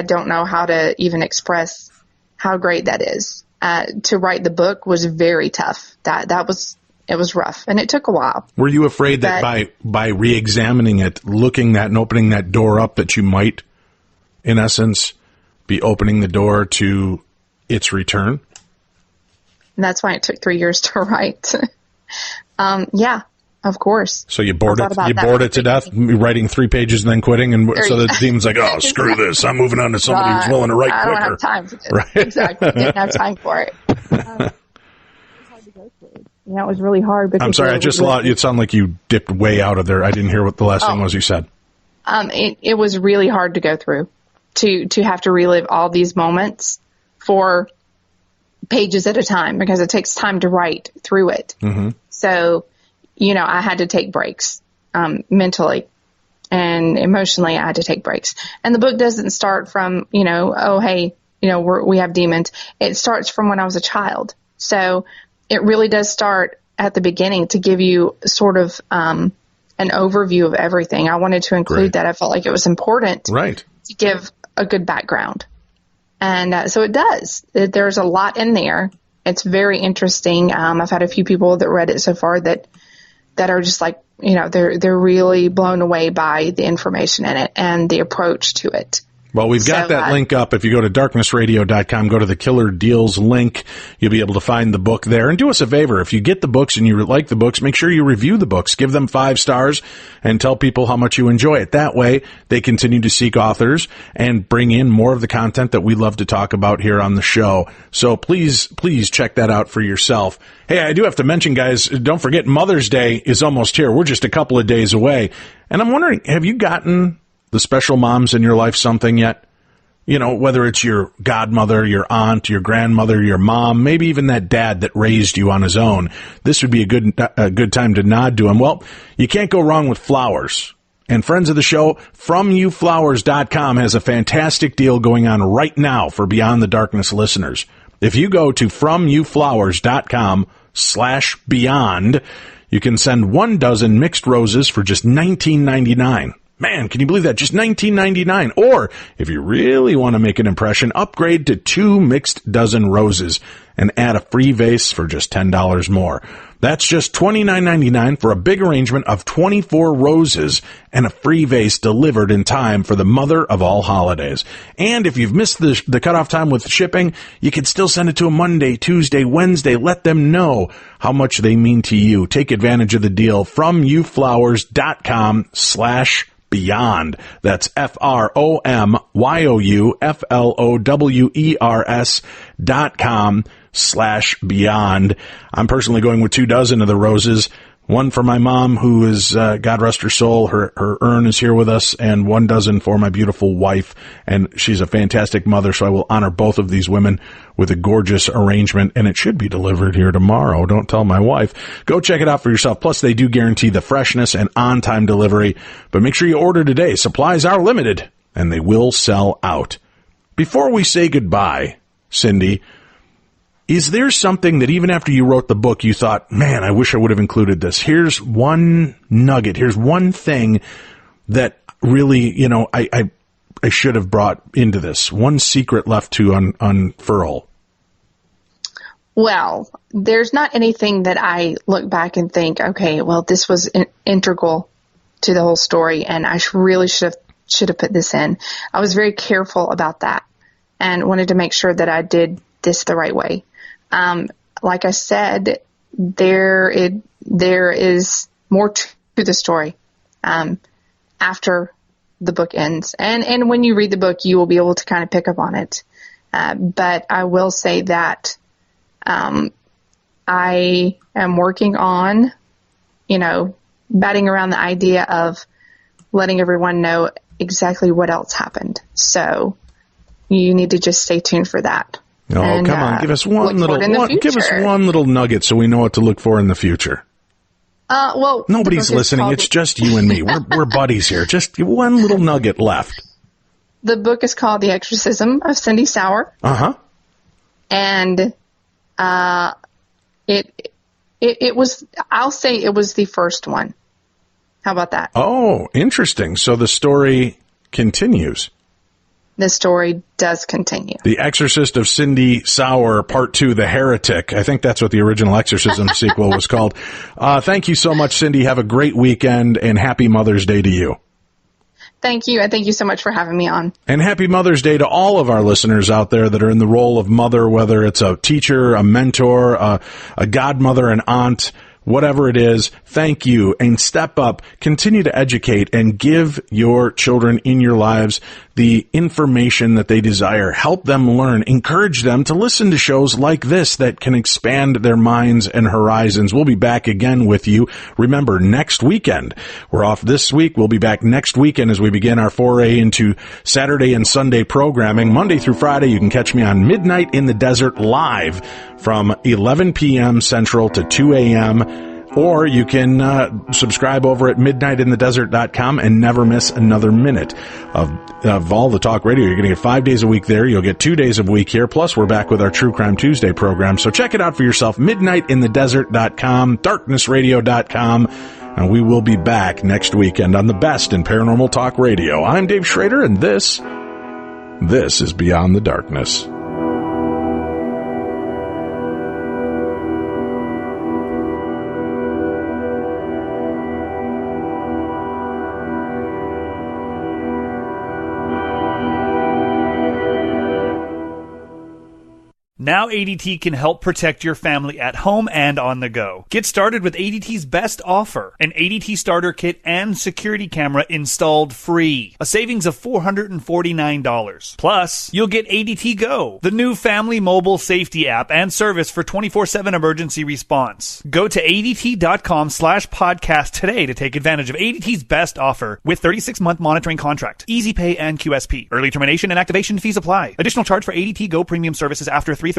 don't know how to even express how great that is. To write the book was very tough. It was rough, and it took a while. Were you afraid that by re-examining it, looking at and opening that door up, that you might, in essence, be opening the door to its return? And that's why it took 3 years to write. Yeah, Of course. So you bored it to death, writing 3 pages and then quitting, and so the demon's like, oh, screw this, I'm moving on to somebody who's willing to write quicker. I don't have time for this. Right? Exactly. Didn't have time for it. It was hard to go through. It was really hard. Because I'm sorry, I just lost. It sounded like you dipped way out of there. I didn't hear what the last thing was you said. It was really hard to go through, to have to relive all these moments for pages at a time, because it takes time to write through it. Mm-hmm. So, I had to take breaks, mentally and emotionally. I had to take breaks. And the book doesn't start from, oh, hey, we have demons. It starts from when I was a child. So it really does start at the beginning to give you sort of, an overview of everything. I wanted to include that. I felt like it was important to give a good background. And so it does. There's a lot in there. It's very interesting. I've had a few people that read it so far that are just like, they're really blown away by the information in it and the approach to it. Well, we've got that link up. If you go to darknessradio.com, go to the Killer Deals link, you'll be able to find the book there. And do us a favor. If you get the books and you like the books, make sure you review the books. Give them 5 stars and tell people how much you enjoy it. That way, they continue to seek authors and bring in more of the content that we love to talk about here on the show. So please check that out for yourself. Hey, I do have to mention, guys, don't forget Mother's Day is almost here. We're just a couple of days away. And I'm wondering, have you gotten the special moms in your life something yet? Whether it's your godmother, your aunt, your grandmother, your mom, maybe even that dad that raised you on his own. This would be a good time to nod to him. Well, you can't go wrong with flowers. And friends of the show, FromYouFlowers.com has a fantastic deal going on right now for Beyond the Darkness listeners. If you go to FromYouFlowers.com/beyond, you can send 1 dozen mixed roses for just $19.99. Man, can you believe that? Just $19.99. Or, if you really want to make an impression, upgrade to 2 mixed dozen roses and add a free vase for just $10 more. That's just $29.99 for a big arrangement of 24 roses and a free vase delivered in time for the mother of all holidays. And if you've missed the cutoff time with shipping, you can still send it to them Monday, Tuesday, Wednesday. Let them know how much they mean to you. Take advantage of the deal. FromYouFlowers.com/beyond. That's FromYouFlowers.com/beyond. I'm personally going with 2 dozen of the roses. 1 for my mom, who is, God rest her soul, her urn is here with us, and 1 dozen for my beautiful wife. And she's a fantastic mother, so I will honor both of these women with a gorgeous arrangement, and it should be delivered here tomorrow. Don't tell my wife. Go check it out for yourself. Plus, they do guarantee the freshness and on-time delivery, but make sure you order today. Supplies are limited, and they will sell out. Before we say goodbye, Cindy, is there something that even after you wrote the book, you thought, man, I wish I would have included this? Here's one nugget. Here's one thing that really, I should have brought into this. One secret left to unfurl. Well, there's not anything that I look back and think, okay, well, this was integral to the whole story, and I really should have put this in. I was very careful about that and wanted to make sure that I did this the right way. Like I said, there is more to the story after the book ends. And when you read the book, you will be able to kind of pick up on it. But I will say that I am working on, batting around the idea of letting everyone know exactly what else happened. So you need to just stay tuned for that. Oh, come on. Give us one little nugget so we know what to look for in the future. Well, nobody's listening. It's just you and me. We're buddies here. Just one little nugget left. The book is called The Exorcism of Cindy Sauer. Uh-huh. And it was, I'll say it was the first one. How about that? Oh, interesting. So the story continues. The story does continue. The Exorcist of Cindy Sauer, Part 2, The Heretic. I think that's what the original Exorcism sequel was called. Thank you so much, Cindy. Have a great weekend, and happy Mother's Day to you. Thank you, and thank you so much for having me on. And happy Mother's Day to all of our listeners out there that are in the role of mother, whether it's a teacher, a mentor, a godmother, an aunt, whatever it is, thank you, and step up, continue to educate, and give your children in your lives the information that they desire. Help them learn. Encourage them to listen to shows like this that can expand their minds and horizons. We'll be back again with you. Remember, next weekend. We're off this week. We'll be back next weekend as we begin our foray into Saturday and Sunday programming. Monday through Friday, you can catch me on Midnight in the Desert live from 11 p.m. Central to 2 a.m., or you can subscribe over at midnightinthedesert.com and never miss another minute of all the talk radio. You're going to get 5 days a week there. You'll get 2 days a week here. Plus, we're back with our True Crime Tuesday program. So check it out for yourself. Midnightinthedesert.com, darknessradio.com. And we will be back next weekend on the best in paranormal talk radio. I'm Dave Schrader, and this is Beyond the Darkness. Now ADT can help protect your family at home and on the go. Get started with ADT's best offer, an ADT starter kit and security camera installed free. A savings of $449. Plus, you'll get ADT Go, the new family mobile safety app and service for 24/7 emergency response. Go to ADT.com/podcast today to take advantage of ADT's best offer with 36-month monitoring contract, easy pay and QSP. Early termination and activation fees apply. Additional charge for ADT Go premium services after 3/31/18.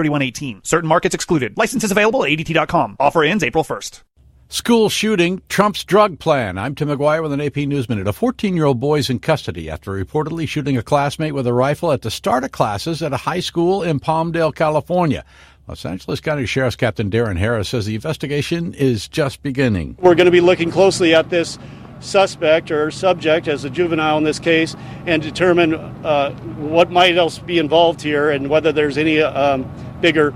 Certain markets excluded. Licenses available at ADT.com. Offer ends April 1st. School shooting, Trump's drug plan. I'm Tim McGuire with an AP News Minute. A 14-year-old boy is in custody after reportedly shooting a classmate with a rifle at the start of classes at a high school in Palmdale, California. Los Angeles County Sheriff's Captain Darren Harris says the investigation is just beginning. We're going to be looking closely at this suspect or subject as a juvenile in this case and determine what might else be involved here and whether there's any bigger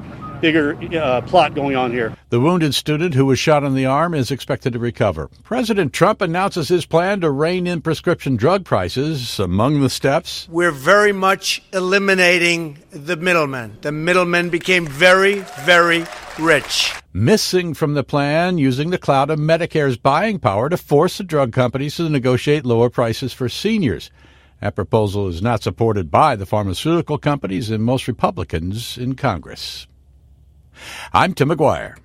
plot going on here. The wounded student who was shot in the arm is expected to recover. President Trump announces his plan to rein in prescription drug prices. Among the steps, we're very much eliminating the middlemen. The middlemen became very, very rich. Missing from the plan, using the clout of Medicare's buying power to force the drug companies to negotiate lower prices for seniors. That proposal is not supported by the pharmaceutical companies and most Republicans in Congress. I'm Tim McGuire.